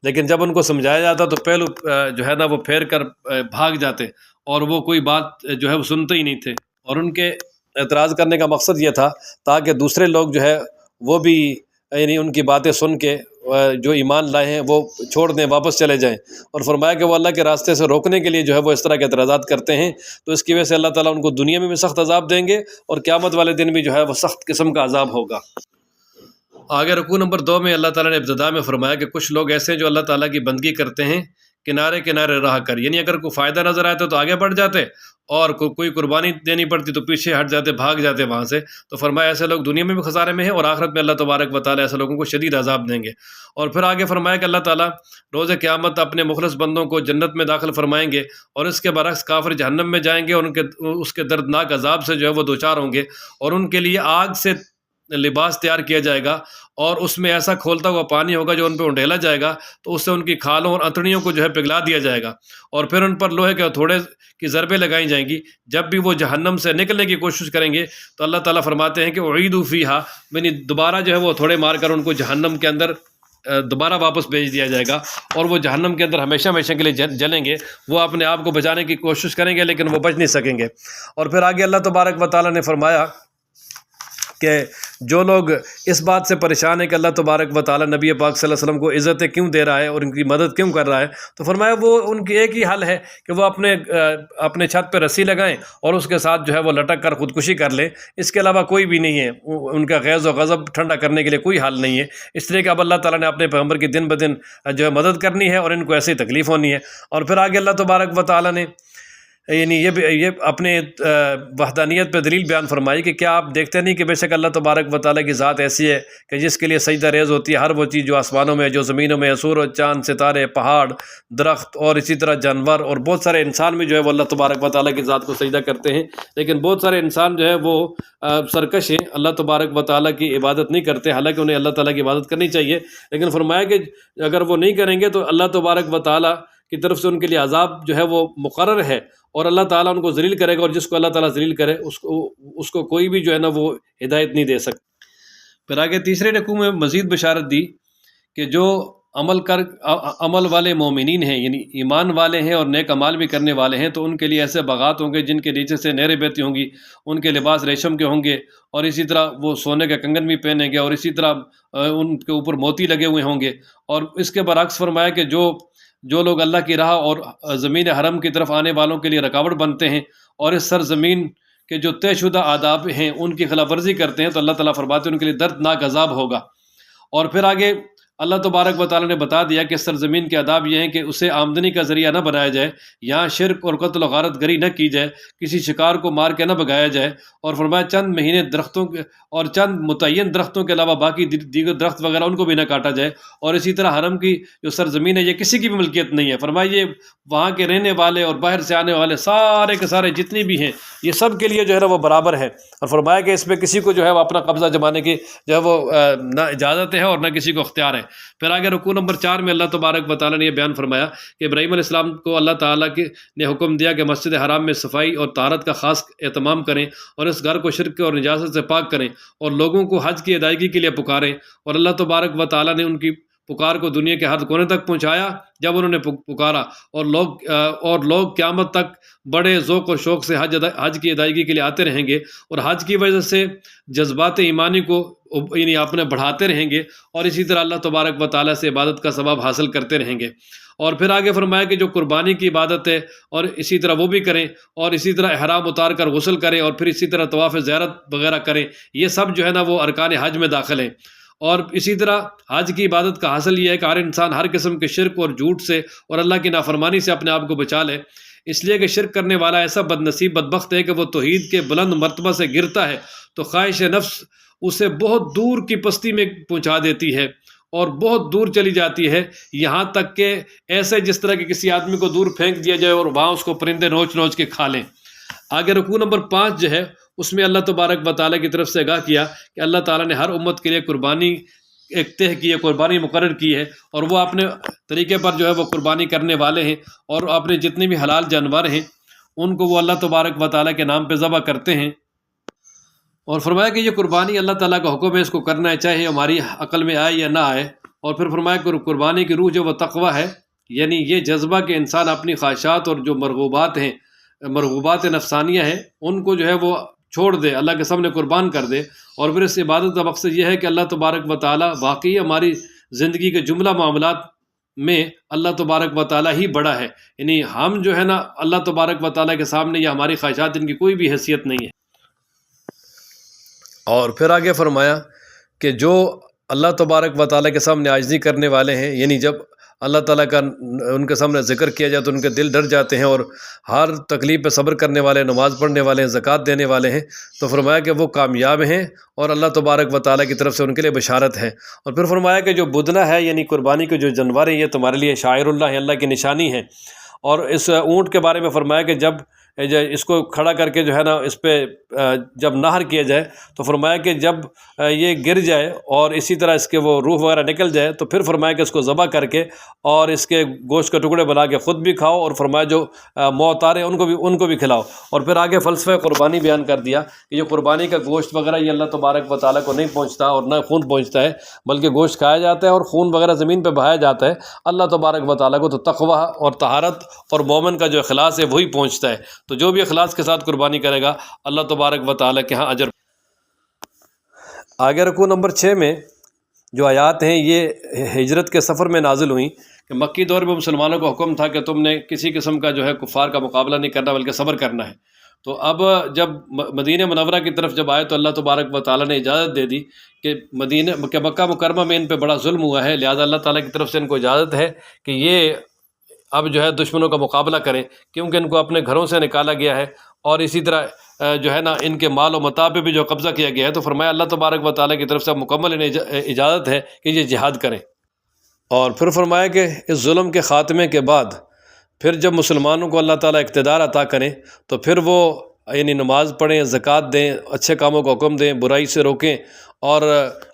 لیکن جب ان کو سمجھایا جاتا تو پہلو جو ہے نا وہ پھیر کر بھاگ جاتے، اور وہ کوئی بات جو ہے وہ سنتے ہی نہیں تھے۔ اور ان کے اعتراض کرنے کا مقصد یہ تھا تاکہ دوسرے لوگ جو ہے وہ بھی یعنی ان کی باتیں سن کے جو ایمان لائے ہیں وہ چھوڑ دیں، واپس چلے جائیں۔ اور فرمایا کہ وہ اللہ کے راستے سے روکنے کے لیے جو ہے وہ اس طرح کے اعتراضات کرتے ہیں، تو اس کی وجہ سے اللہ تعالیٰ ان کو دنیا میں بھی سخت عذاب دیں گے اور قیامت والے دن بھی جو ہے وہ سخت قسم کا عذاب ہوگا۔ آگے رکوع نمبر 2 میں اللہ تعالیٰ نے ابتدا میں فرمایا کہ کچھ لوگ ایسے ہیں جو اللہ تعالیٰ کی بندگی کرتے ہیں کنارے کنارے رہ کر، یعنی اگر کوئی فائدہ نظر آتا تو آگے بڑھ جاتے، اور کوئی قربانی دینی پڑتی تو پیچھے ہٹ جاتے، بھاگ جاتے وہاں سے۔ تو فرمایا ایسے لوگ دنیا میں بھی خسارے میں ہیں اور آخرت میں اللہ تبارک و تعالیٰ ایسے لوگوں کو شدید عذاب دیں گے۔ اور پھر آگے فرمایا کہ اللہ تعالیٰ روز قیامت اپنے مخلص بندوں کو جنت میں داخل فرمائیں گے، اور اس کے برعکس کافر جہنم میں جائیں گے، اور اس کے دردناک عذاب سے جو ہے وہ دوچار ہوں گے، اور ان کے لیے آگ سے لباس تیار کیا جائے گا، اور اس میں ایسا کھولتا ہوا پانی ہوگا جو ان پہ انڈیلا جائے گا، تو اس سے ان کی کھالوں اور انتڑیوں کو جو ہے پگھلا دیا جائے گا، اور پھر ان پر لوہے کے ہتھوڑے کی ضربیں لگائی جائیں گی۔ جب بھی وہ جہنم سے نکلنے کی کوشش کریں گے تو اللہ تعالیٰ فرماتے ہیں کہ اعیدوا فیہا، یعنی دوبارہ جو ہے وہ ہتھوڑے مار کر ان کو جہنم کے اندر دوبارہ واپس بھیج دیا جائے گا، اور وہ جہنم کے اندر ہمیشہ ہمیشہ کے لیے جلیں گے۔ وہ اپنے آپ کو بچانے کی کوشش کریں گے لیکن وہ بچ نہیں سکیں گے۔ اور پھر آگے اللہ تبارک و تعالیٰ نے فرمایا کہ جو لوگ اس بات سے پریشان ہیں کہ اللہ تبارک و تعالیٰ نبی پاک صلی اللہ علیہ وسلم کو عزتیں کیوں دے رہا ہے اور ان کی مدد کیوں کر رہا ہے، تو فرمایا وہ ان کی ایک ہی حل ہے کہ وہ اپنے چھت پہ رسی لگائیں اور اس کے ساتھ جو ہے وہ لٹک کر خودکشی کر لیں، اس کے علاوہ کوئی بھی نہیں ہے۔ ان کا غیظ و غضب ٹھنڈا کرنے کے لیے کوئی حل نہیں ہے، اس لیے کہ اب اللہ تعالیٰ نے اپنے پیغمبر کی دن بدن جو ہے مدد کرنی ہے اور ان کو ایسی تکلیف ہونی ہے۔ اور پھر آگے اللہ تبارک و تعالیٰ نے یعنی یہ اپنے وحدانیت پہ دلیل بیان فرمائی کہ کیا آپ دیکھتے نہیں کہ بے شک اللہ تبارک و تعالیٰ کی ذات ایسی ہے کہ جس کے لیے سجدہ ریز ہوتی ہے ہر وہ چیز جو آسمانوں میں، جو زمینوں میں، سورج، چاند، ستارے، پہاڑ، درخت، اور اسی طرح جانور، اور بہت سارے انسان بھی جو ہے وہ اللہ تبارک و تعالیٰ کی ذات کو سجدہ کرتے ہیں، لیکن بہت سارے انسان جو ہے وہ سرکش ہیں، اللہ تبارک و تعالیٰ کی عبادت نہیں کرتے، حالانکہ انہیں اللہ تعالیٰ کی عبادت کرنی چاہیے، لیکن فرمایا کہ اگر وہ نہیں کریں گے تو اللہ تبارک و تعالیٰ کی طرف سے ان کے لیے عذاب جو ہے وہ مقرر ہے، اور اللہ تعالیٰ ان کو ذلیل کرے گا، اور جس کو اللہ تعالیٰ ذلیل کرے اس کو کوئی بھی جو ہے نا وہ ہدایت نہیں دے سکتا۔ پھر آگے تیسرے رکوع میں مزید بشارت دی کہ جو عمل والے مومنین ہیں، یعنی ایمان والے ہیں اور نیک اعمال بھی کرنے والے ہیں، تو ان کے لیے ایسے باغات ہوں گے جن کے نیچے سے نہریں بہتی ہوں گی، ان کے لباس ریشم کے ہوں گے، اور اسی طرح وہ سونے کا کنگن بھی پہنیں گے، اور اسی طرح ان کے اوپر موتی لگے ہوئے ہوں گے۔ اور اس کے برعکس فرمایا کہ جو لوگ اللہ کی راہ اور زمین حرم کی طرف آنے والوں کے لیے رکاوٹ بنتے ہیں اور اس سرزمین کے جو طے شدہ آداب ہیں ان کی خلاف ورزی کرتے ہیں، تو اللہ تعالیٰ فرماتے ہیں ان کے لیے دردناک عذاب ہوگا۔ اور پھر آگے اللہ تبارک و تعالیٰ نے بتا دیا کہ سرزمین کے آداب یہ ہیں کہ اسے آمدنی کا ذریعہ نہ بنایا جائے، یہاں شرک اور قتل و غارت گری نہ کی جائے، کسی شکار کو مار کے نہ بگایا جائے، اور فرمایا چند مہینے درختوں کے اور چند متعین درختوں کے علاوہ باقی دیگر درخت وغیرہ ان کو بھی نہ کاٹا جائے، اور اسی طرح حرم کی جو سرزمین ہے یہ کسی کی بھی ملکیت نہیں ہے، فرمایا یہ وہاں کے رہنے والے اور باہر سے آنے والے سارے کے سارے جتنی بھی ہیں یہ سب کے لیے جو ہے نا وہ برابر ہے، اور فرمایا کہ اس پہ کسی کو جو ہے وہ اپنا قبضہ جمانے کی جو ہے وہ نہ اجازت ہے اور نہ کسی کو اختیار ہے۔ پھر آگے رکوع نمبر 4 میں اللہ تبارک و تعالیٰ نے یہ بیان فرمایا کہ ابراہیم علیہ السلام کو اللہ تعالیٰ نے حکم دیا کہ مسجد حرام میں صفائی اور طہارت کا خاص اہتمام کریں، اور اس گھر کو شرک اور نجاست سے پاک کریں، اور لوگوں کو حج کی ادائیگی کے لیے پکاریں، اور اللہ تبارک و تعالیٰ نے ان کی پکار کو دنیا کے ہر کونے تک پہنچایا جب انہوں نے پکارا، اور لوگ قیامت تک بڑے ذوق و شوق سے حج کی ادائیگی کے لیے آتے رہیں گے، اور حج کی وجہ سے جذبات ایمانی کو یعنی اپنے بڑھاتے رہیں گے، اور اسی طرح اللہ تبارک و تعالیٰ سے عبادت کا ثواب حاصل کرتے رہیں گے۔ اور پھر آگے فرمایا کہ جو قربانی کی عبادت ہے اور اسی طرح وہ بھی کریں، اور اسی طرح احرام اتار کر غسل کریں، اور پھر اسی طرح طواف زیارت وغیرہ کریں، یہ سب جو ہے نا وہ ارکان حج میں داخل ہیں۔ اور اسی طرح حج کی عبادت کا حاصل یہ ہے کہ ہر انسان ہر قسم کے شرک اور جھوٹ سے اور اللہ کی نافرمانی سے اپنے آپ کو بچا لے، اس لیے کہ شرک کرنے والا ایسا بد نصیب بدبخت ہے کہ وہ توحید کے بلند مرتبہ سے گرتا ہے تو خواہش نفس اسے بہت دور کی پستی میں پہنچا دیتی ہے اور بہت دور چلی جاتی ہے، یہاں تک کہ ایسے جس طرح کہ کسی آدمی کو دور پھینک دیا جائے اور وہاں اس کو پرندے نوچ نوچ کے کھا لیں۔ آگے رکوع نمبر 5 جو ہے اس میں اللہ تبارک و تعالیٰ کی طرف سے آگاہ کیا کہ اللہ تعالیٰ نے ہر امت کے لیے قربانی ایک طے کی ہے، قربانی مقرر کی ہے، اور وہ اپنے طریقے پر جو ہے وہ قربانی کرنے والے ہیں، اور اپنے جتنے بھی حلال جانور ہیں ان کو وہ اللہ تبارک و تعالیٰ کے نام پہ ذبح کرتے ہیں۔ اور فرمایا کہ یہ قربانی اللہ تعالیٰ کا حکم ہے، اس کو کرنا ہے چاہے ہماری عقل میں آئے یا نہ آئے۔ اور پھر فرمایا کہ قربانی کی روح جو وہ تقویٰ ہے، یعنی یہ جذبہ کہ انسان اپنی خواہشات اور جو مرغوبات نفسانیہ ہیں ان کو جو ہے وہ چھوڑ دے، اللہ کے سامنے قربان کر دے۔ اور پھر اس عبادت کا مقصد یہ ہے کہ اللہ تبارک و تعالیٰ واقعی ہماری زندگی کے جملہ معاملات میں اللہ تبارک و تعالیٰ ہی بڑا ہے، یعنی ہم جو ہے نا اللہ تبارک و تعالیٰ کے سامنے یا ہماری خواہشات ان کی کوئی بھی حیثیت نہیں ہے۔ اور پھر آگے فرمایا کہ جو اللہ تبارک و تعالیٰ کے سامنے عاجزی کرنے والے ہیں، یعنی جب اللہ تعالیٰ کا ان کے سامنے ذکر کیا جائے تو ان کے دل ڈر جاتے ہیں، اور ہر تکلیف پہ صبر کرنے والے، نماز پڑھنے والے ہیں، زکوٰۃ دینے والے ہیں، تو فرمایا کہ وہ کامیاب ہیں اور اللہ تبارک و تعالیٰ کی طرف سے ان کے لیے بشارت ہے۔ اور پھر فرمایا کہ جو بدنہ ہے یعنی قربانی کے جو جانور ہیں یہ تمہارے لیے شاعر اللہ ہے، اللہ کی نشانی ہے۔ اور اس اونٹ کے بارے میں فرمایا کہ جب اس کو کھڑا کر کے جو ہے نا اس پہ جب نہر کیا جائے تو فرمایا کہ جب یہ گر جائے اور اسی طرح اس کے وہ روح وغیرہ نکل جائے تو پھر فرمایا کہ اس کو ذبح کر کے اور اس کے گوشت کے ٹکڑے بنا کے خود بھی کھاؤ، اور فرمایا جو موتار ہیں ان کو بھی کھلاؤ۔ اور پھر آگے فلسفہ قربانی بیان کر دیا کہ یہ قربانی کا گوشت وغیرہ یہ اللہ تبارک و تعالیٰ کو نہیں پہنچتا اور نہ خون پہنچتا ہے، بلکہ گوشت کھایا جاتا ہے اور خون وغیرہ زمین پہ بہایا جاتا ہے۔ اللہ تبارک و تعالیٰ کو تو تقویٰ اور طہارت اور مومن کا جو اخلاص ہے وہی پہنچتا ہے، تو جو بھی اخلاص کے ساتھ قربانی کرے گا اللہ تبارک و تعالیٰ کے ہاں اجر۔ آگے رکوع نمبر 6 میں جو آیات ہیں یہ ہجرت کے سفر میں نازل ہوئیں کہ مکی دور میں مسلمانوں کو حکم تھا کہ تم نے کسی قسم کا جو ہے کفار کا مقابلہ نہیں کرنا بلکہ صبر کرنا ہے۔ تو اب جب مدینہ منورہ کی طرف جب آئے تو اللہ تبارک و تعالیٰ نے اجازت دے دی کہ مکہ مکرمہ میں ان پہ بڑا ظلم ہوا ہے، لہذا اللہ تعالیٰ کی طرف سے ان کو اجازت ہے کہ یہ اب جو ہے دشمنوں کا مقابلہ کریں، کیونکہ ان کو اپنے گھروں سے نکالا گیا ہے، اور اسی طرح جو ہے نا ان کے مال و متاع پہ بھی جو قبضہ کیا گیا ہے، تو فرمایا اللہ تبارک و تعالیٰ کی طرف سے مکمل انہیں اجازت ہے کہ یہ جہاد کریں۔ اور پھر فرمایا کہ اس ظلم کے خاتمے کے بعد پھر جب مسلمانوں کو اللہ تعالیٰ اقتدار عطا کریں تو پھر وہ یعنی نماز پڑھیں، زکوٰۃ دیں، اچھے کاموں کا حکم دیں، برائی سے روکیں، اور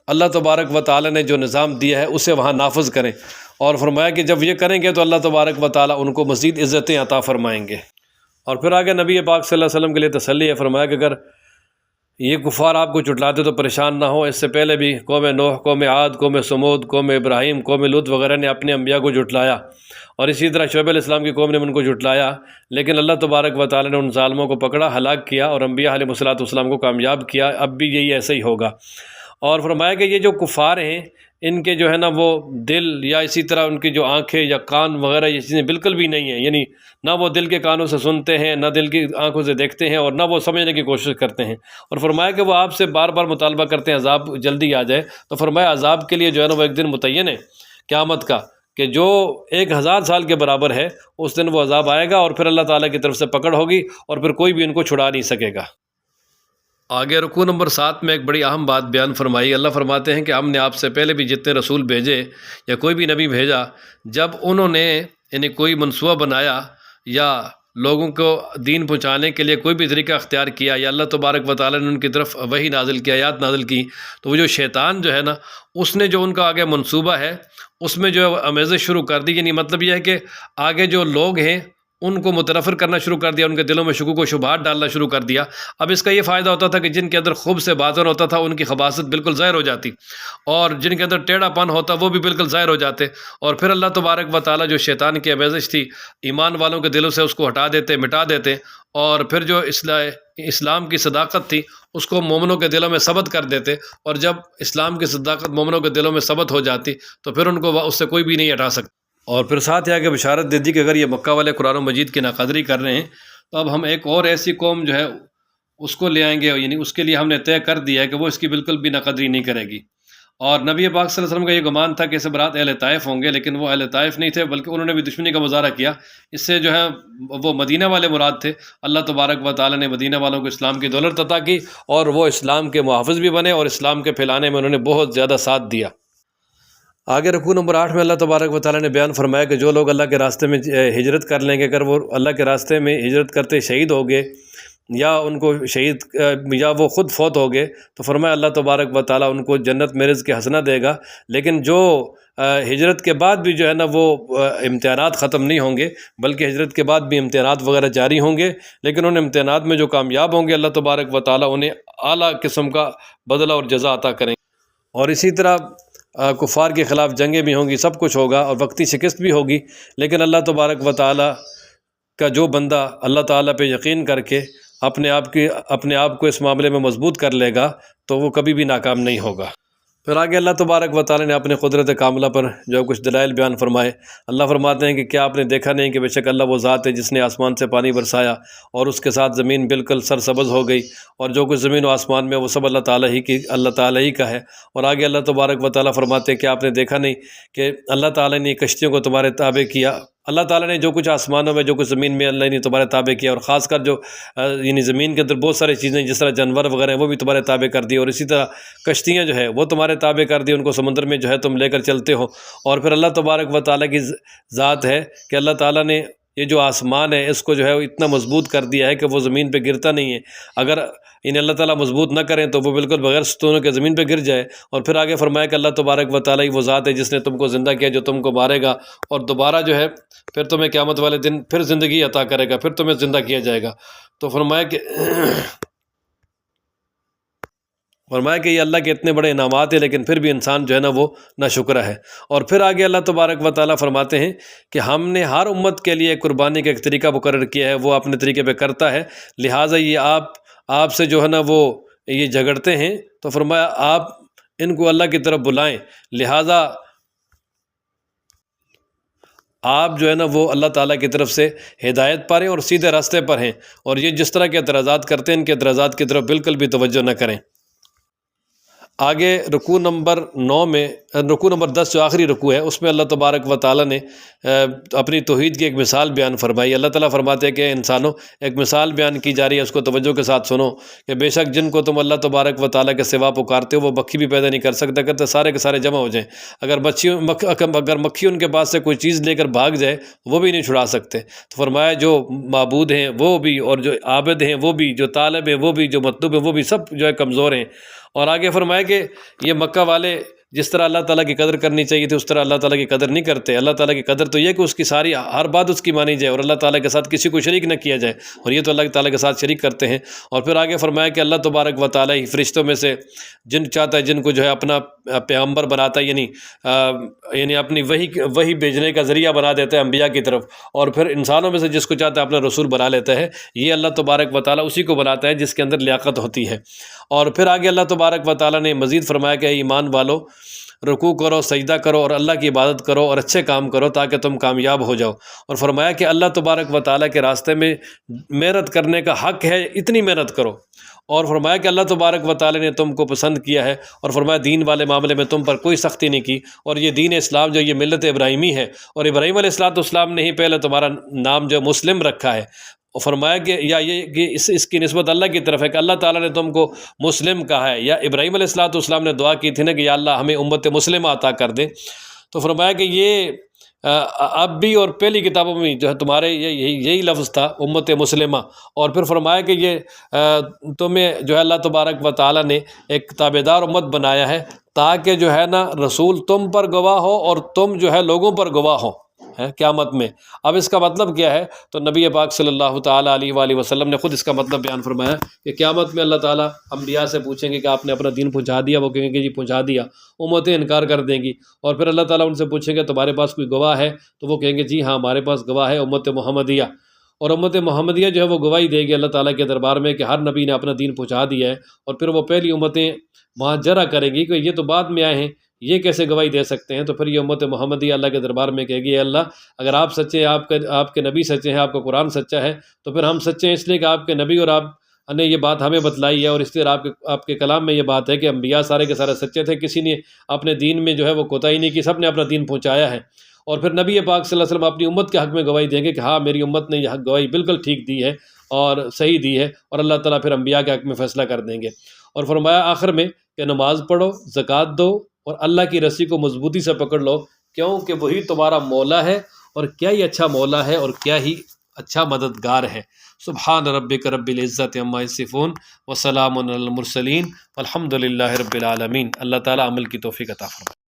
اللہ تبارک و تعالیٰ نے جو نظام دیا ہے اسے وہاں نافذ کریں۔ اور فرمایا کہ جب یہ کریں گے تو اللہ تبارک و تعالیٰ ان کو مزید عزتیں عطا فرمائیں گے۔ اور پھر آگے نبی پاک صلی اللہ علیہ وسلم کے لیے تسلی ہے، فرمایا کہ اگر یہ کفار آپ کو جھٹلاتے تو پریشان نہ ہو، اس سے پہلے بھی قوم نوح، قوم عاد، قوم سمود، قوم ابراہیم، قوم لوط وغیرہ نے اپنے انبیاء کو جھٹلایا، اور اسی طرح شعیب علیہ السلام کی قوم نے ان کو جھٹلایا، لیکن اللہ تبارک و تعالیٰ نے ان ظالموں کو پکڑا، ہلاک کیا، اور انبیاء علیہ الصلوۃ والسلام کو کامیاب کیا۔ اب بھی یہی ایسے ہی ہوگا۔ اور فرمایا کہ یہ جو کفار ہیں ان کے جو ہے نا وہ دل یا اسی طرح ان کی جو آنکھیں یا کان وغیرہ یہ چیزیں بالکل بھی نہیں ہیں، یعنی نہ وہ دل کے کانوں سے سنتے ہیں، نہ دل کی آنکھوں سے دیکھتے ہیں، اور نہ وہ سمجھنے کی کوشش کرتے ہیں۔ اور فرمایا کہ وہ آپ سے بار بار مطالبہ کرتے ہیں عذاب جلدی آ جائے، تو فرمایا عذاب کے لیے جو ہے نا وہ ایک دن متعین ہے قیامت کا، کہ جو 1000 سال کے برابر ہے، اس دن وہ عذاب آئے گا اور پھر اللہ تعالیٰ کی طرف سے پکڑ ہوگی اور پھر کوئی بھی ان کو چھڑا نہیں سکے گا۔ آگے رکوع نمبر 7 میں ایک بڑی اہم بات بیان فرمائی۔ اللہ فرماتے ہیں کہ ہم نے آپ سے پہلے بھی جتنے رسول بھیجے یا کوئی بھی نبی بھیجا، جب انہوں نے یعنی کوئی منصوبہ بنایا یا لوگوں کو دین پہنچانے کے لیے کوئی بھی طریقہ اختیار کیا، یا اللہ تبارک و تعالیٰ نے ان کی طرف وحی نازل کی، آیات نازل کی، تو وہ جو شیطان جو ہے نا اس نے جو ان کا آگے منصوبہ ہے اس میں جو ہے آمیزش شروع کر دی، یعنی مطلب یہ ہے کہ آگے جو لوگ ہیں ان کو متنفر کرنا شروع کر دیا، ان کے دلوں میں شکوک و شبہات ڈالنا شروع کر دیا۔ اب اس کا یہ فائدہ ہوتا تھا کہ جن کے اندر خوب سے باطن ہوتا تھا ان کی خباثت بالکل ظاہر ہو جاتی، اور جن کے اندر ٹیڑھا پن ہوتا وہ بھی بالکل ظاہر ہو جاتے، اور پھر اللہ تبارک و تعالیٰ جو شیطان کی آمیزش تھی ایمان والوں کے دلوں سے اس کو ہٹا دیتے، مٹا دیتے، اور پھر جو اسلام کی صداقت تھی اس کو مومنوں کے دلوں میں ثبت کر دیتے، اور جب اسلام کی صداقت مومنوں کے دلوں میں ثبت ہو جاتی تو پھر ان کو اس سے کوئی بھی نہیں ہٹا سکتا۔ اور پھر ساتھ ہی آگے بشارت دے دی کہ اگر یہ مکہ والے قرآن مجید کی ناقدری کر رہے ہیں تو اب ہم ایک اور ایسی قوم جو ہے اس کو لے آئیں گے، یعنی اس کے لیے ہم نے طے کر دیا ہے کہ وہ اس کی بالکل بھی ناقدری نہیں کرے گی۔ اور نبی پاک صلی اللہ علیہ وسلم کا یہ گمان تھا کہ اس برات اہل طائف ہوں گے، لیکن وہ اہل طائف نہیں تھے، بلکہ انہوں نے بھی دشمنی کا مظاہرہ کیا۔ اس سے جو ہے وہ مدینہ والے مراد تھے۔ اللہ تبارک و تعالیٰ نے مدینہ والوں کو اسلام کی دولت عطا کی اور وہ اسلام کے محافظ بھی بنے اور اسلام کے پھیلانے میں انہوں نے بہت زیادہ ساتھ دیا۔ آگے رکوع نمبر 8 میں اللہ تبارک و تعالیٰ نے بیان فرمایا کہ جو لوگ اللہ کے راستے میں ہجرت کر لیں گے، اگر وہ اللہ کے راستے میں ہجرت کرتے شہید ہو گئے یا ان کو شہید یا وہ خود فوت ہو گئے، تو فرمایا اللہ تبارک و تعالیٰ ان کو جنت میں رزق کے حسنہ دے گا۔ لیکن جو ہجرت کے بعد بھی جو ہے نا وہ امتحانات ختم نہیں ہوں گے، بلکہ ہجرت کے بعد بھی امتحانات وغیرہ جاری ہوں گے، لیکن ان امتحانات میں جو کامیاب ہوں گے اللہ تبارک و تعالیٰ انہیں اعلیٰ قسم کا بدلہ اور جزا عطا کریں گے۔ اور اسی طرح کفار کے خلاف جنگیں بھی ہوں گی، سب کچھ ہوگا اور وقتی شکست بھی ہوگی، لیکن اللہ تبارک و تعالیٰ کا جو بندہ اللہ تعالیٰ پہ یقین کر کے اپنے آپ کو اس معاملے میں مضبوط کر لے گا تو وہ کبھی بھی ناکام نہیں ہوگا۔ پھر آگے اللہ تبارک و تعالیٰ نے اپنے قدرت کاملہ پر جو کچھ دلائل بیان فرمائے۔ اللہ فرماتے ہیں کہ کیا آپ نے دیکھا نہیں کہ بے شک اللہ وہ ذات ہے جس نے آسمان سے پانی برسایا اور اس کے ساتھ زمین بالکل سرسبز ہو گئی، اور جو کچھ زمین و آسمان میں وہ سب اللہ تعالیٰ ہی کا ہے۔ اور آگے اللہ تبارک و تعالیٰ فرماتے ہیں کہ آپ نے دیکھا نہیں کہ اللہ تعالیٰ نے کشتیوں کو تمہارے تابع کیا، اللہ تعالیٰ نے جو کچھ آسمانوں میں جو کچھ زمین میں اللہ نے تمہارے تابع کیا، اور خاص کر جو یعنی زمین کے اندر بہت ساری چیزیں جس طرح جانور وغیرہ ہیں وہ بھی تمہارے تابع کر دی، اور اسی طرح کشتیاں جو ہے وہ تمہارے تابع کر دی، ان کو سمندر میں جو ہے تم لے کر چلتے ہو۔ اور پھر اللہ تبارک و تعالیٰ کی ذات ہے کہ اللہ تعالیٰ نے یہ جو آسمان ہے اس کو جو ہے اتنا مضبوط کر دیا ہے کہ وہ زمین پہ گرتا نہیں ہے، اگر انہیں اللہ تعالیٰ مضبوط نہ کریں تو وہ بالکل بغیر ستونوں کے زمین پہ گر جائے۔ اور پھر آگے فرمایا کہ اللہ تبارک و تعالیٰ ہی وہ ذات ہے جس نے تم کو زندہ کیا، جو تم کو مارے گا اور دوبارہ جو ہے پھر تمہیں قیامت والے دن پھر زندگی عطا کرے گا، پھر تمہیں زندہ کیا جائے گا۔ تو فرمایا کہ یہ اللہ کے اتنے بڑے انعامات ہیں، لیکن پھر بھی انسان جو ہے نا وہ ناشکرہ ہے۔ اور پھر آگے اللہ تبارک و تعالیٰ فرماتے ہیں کہ ہم نے ہر امت کے لیے قربانی کا ایک طریقہ مقرر کیا ہے، وہ اپنے طریقے پہ کرتا ہے، لہٰذا یہ آپ سے جو ہے نا وہ یہ جھگڑتے ہیں، تو فرمایا آپ ان کو اللہ کی طرف بلائیں، لہٰذا آپ جو ہے نا وہ اللہ تعالیٰ کی طرف سے ہدایت پا رہے ہیں اور سیدھے راستے پر ہیں، اور یہ جس طرح کے اعتراضات کرتے ہیں ان کے اعتراضات کی طرف بالکل بھی توجہ نہ کریں۔ آگے رکوع نمبر 10 جو آخری رکوع ہے اس میں اللہ تبارک و تعالیٰ نے اپنی توحید کی ایک مثال بیان فرمائی۔ اللہ تعالیٰ فرماتے ہیں کہ انسانوں ایک مثال بیان کی جا رہی ہے، اس کو توجہ کے ساتھ سنو کہ بے شک جن کو تم اللہ تبارک و تعالیٰ کے سوا پکارتے ہو وہ مکھی بھی پیدا نہیں کر سکتے، کرتے سارے کے سارے جمع ہو جائیں، اگر مکھی ان کے پاس سے کوئی چیز لے کر بھاگ جائے وہ بھی نہیں چھڑا سکتے۔ تو فرمایا جو معبود ہیں وہ بھی، اور جو عابد ہیں وہ بھی، جو طالب ہیں وہ بھی، جو مطلوب ہیں وہ بھی، سب جو ہے کمزور ہیں۔ اور آگے فرمایا کہ یہ مکہ والے جس طرح اللہ تعالیٰ کی قدر کرنی چاہیے تھی اس طرح اللہ تعالیٰ کی قدر نہیں کرتے۔ اللہ تعالیٰ کی قدر تو یہ کہ اس کی ساری ہر بات اس کی مانی جائے اور اللہ تعالیٰ کے ساتھ کسی کو شریک نہ کیا جائے، اور یہ تو اللہ تعالیٰ کے ساتھ شریک کرتے ہیں۔ اور پھر آگے فرمایا کہ اللہ تبارک و تعالیٰ ہی فرشتوں میں سے جن چاہتا ہے جن کو جو ہے اپنا پیغمبر بناتا ہے، یعنی اپنی وہی بھیجنے کا ذریعہ بنا دیتا ہے انبیاء کی طرف، اور پھر انسانوں میں سے جس کو چاہتا ہے اپنا رسول بنا لیتا ہے۔ یہ اللہ تبارک و تعالیٰ اسی کو بناتا ہے جس کے اندر لیاقت ہوتی ہے۔ اور پھر آگے اللہ تبارک و تعالیٰ نے مزید فرمایا کہ اے ایمان والو، رکوع کرو، سجدہ کرو اور اللہ کی عبادت کرو اور اچھے کام کرو تاکہ تم کامیاب ہو جاؤ۔ اور فرمایا کہ اللہ تبارک و تعالیٰ کے راستے میں محنت کرنے کا حق ہے، اتنی محنت کرو۔ اور فرمایا کہ اللہ تبارک و تعالیٰ نے تم کو پسند کیا ہے، اور فرمایا دین والے معاملے میں تم پر کوئی سختی نہیں کی، اور یہ دین اسلام جو یہ ملت ابراہیمی ہے، اور ابراہیم علیہ السلام نے ہی پہلے تمہارا نام جو مسلم رکھا ہے۔ اور فرمایا کہ یا یہ کہ اس کی نسبت اللہ کی طرف ہے کہ اللہ تعالیٰ نے تم کو مسلم کہا ہے، یا ابراہیم علیہ السلام نے دعا کی تھی نا کہ یا اللہ ہمیں امت مسلمہ عطا کر دے۔ تو فرمایا کہ یہ اب بھی اور پہلی کتابوں میں جو ہے تمہارے یہی لفظ تھا، امت مسلمہ۔ اور پھر فرمایا کہ یہ تمہیں جو ہے اللہ تبارک و تعالیٰ نے ایک تابعدار امت بنایا ہے تاکہ جو ہے نا رسول تم پر گواہ ہو اور تم جو ہے لوگوں پر گواہ ہو قیامت میں۔ اب اس کا مطلب کیا ہے؟ تو نبی پاک صلی اللہ تعالیٰ علیہ وآلہ وسلم نے خود اس کا مطلب بیان فرمایا کہ قیامت میں اللہ تعالیٰ انبیاء سے پوچھیں گے کہ آپ نے اپنا دین پہنچا دیا؟ وہ کہیں گے جی پہنچا دیا۔ امتیں انکار کر دیں گی، اور پھر اللہ تعالیٰ ان سے پوچھیں گے تمہارے پاس کوئی گواہ ہے؟ تو وہ کہیں گے جی ہاں ہمارے پاس گواہ ہے امت محمدیہ۔ اور امت محمدیہ جو ہے وہ گواہی دے گی اللہ تعالیٰ کے دربار میں کہ ہر نبی نے اپنا دین پہنچا دیا ہے، اور پھر وہ پہلی امتیں وہاں جرا کریں گی کہ یہ تو بعد میں آئے ہیں، یہ کیسے گواہی دے سکتے ہیں؟ تو پھر یہ امت محمدیہ اللہ کے دربار میں کہے گی اے اللہ اگر آپ سچے ہیں، آپ کے نبی سچے ہیں، آپ کا قرآن سچا ہے، تو پھر ہم سچے ہیں اس لیے کہ آپ کے نبی اور آپ نے یہ بات ہمیں بتلائی ہے، اور اس لیے آپ کے کلام میں یہ بات ہے کہ انبیاء سارے کے سارے سچے تھے، کسی نے اپنے دین میں جو ہے وہ کوتاہی نہیں کی، سب نے اپنا دین پہنچایا ہے۔ اور پھر نبی پاک صلی اللہ علیہ وسلم اپنی امت کے حق میں گواہی دیں گے کہ ہاں میری امت نے یہ گواہی بالکل ٹھیک دی ہے اور صحیح دی ہے، اور اللہ تعالیٰ پھر انبیاء کے حق میں فیصلہ کر دیں گے۔ اور فرمایا آخر میں کہ نماز پڑھو، زکوٰۃ دو اور اللہ کی رسی کو مضبوطی سے پکڑ لو، کیونکہ وہی تمہارا مولا ہے، اور کیا ہی اچھا مولا ہے اور کیا ہی اچھا مددگار ہے۔ سبحان ربک رب العزت عما یصفون وسلام علی المرسلین والحمد للہ رب العالمین۔ اللہ تعالیٰ عمل کی توفیق عطا فرمائے۔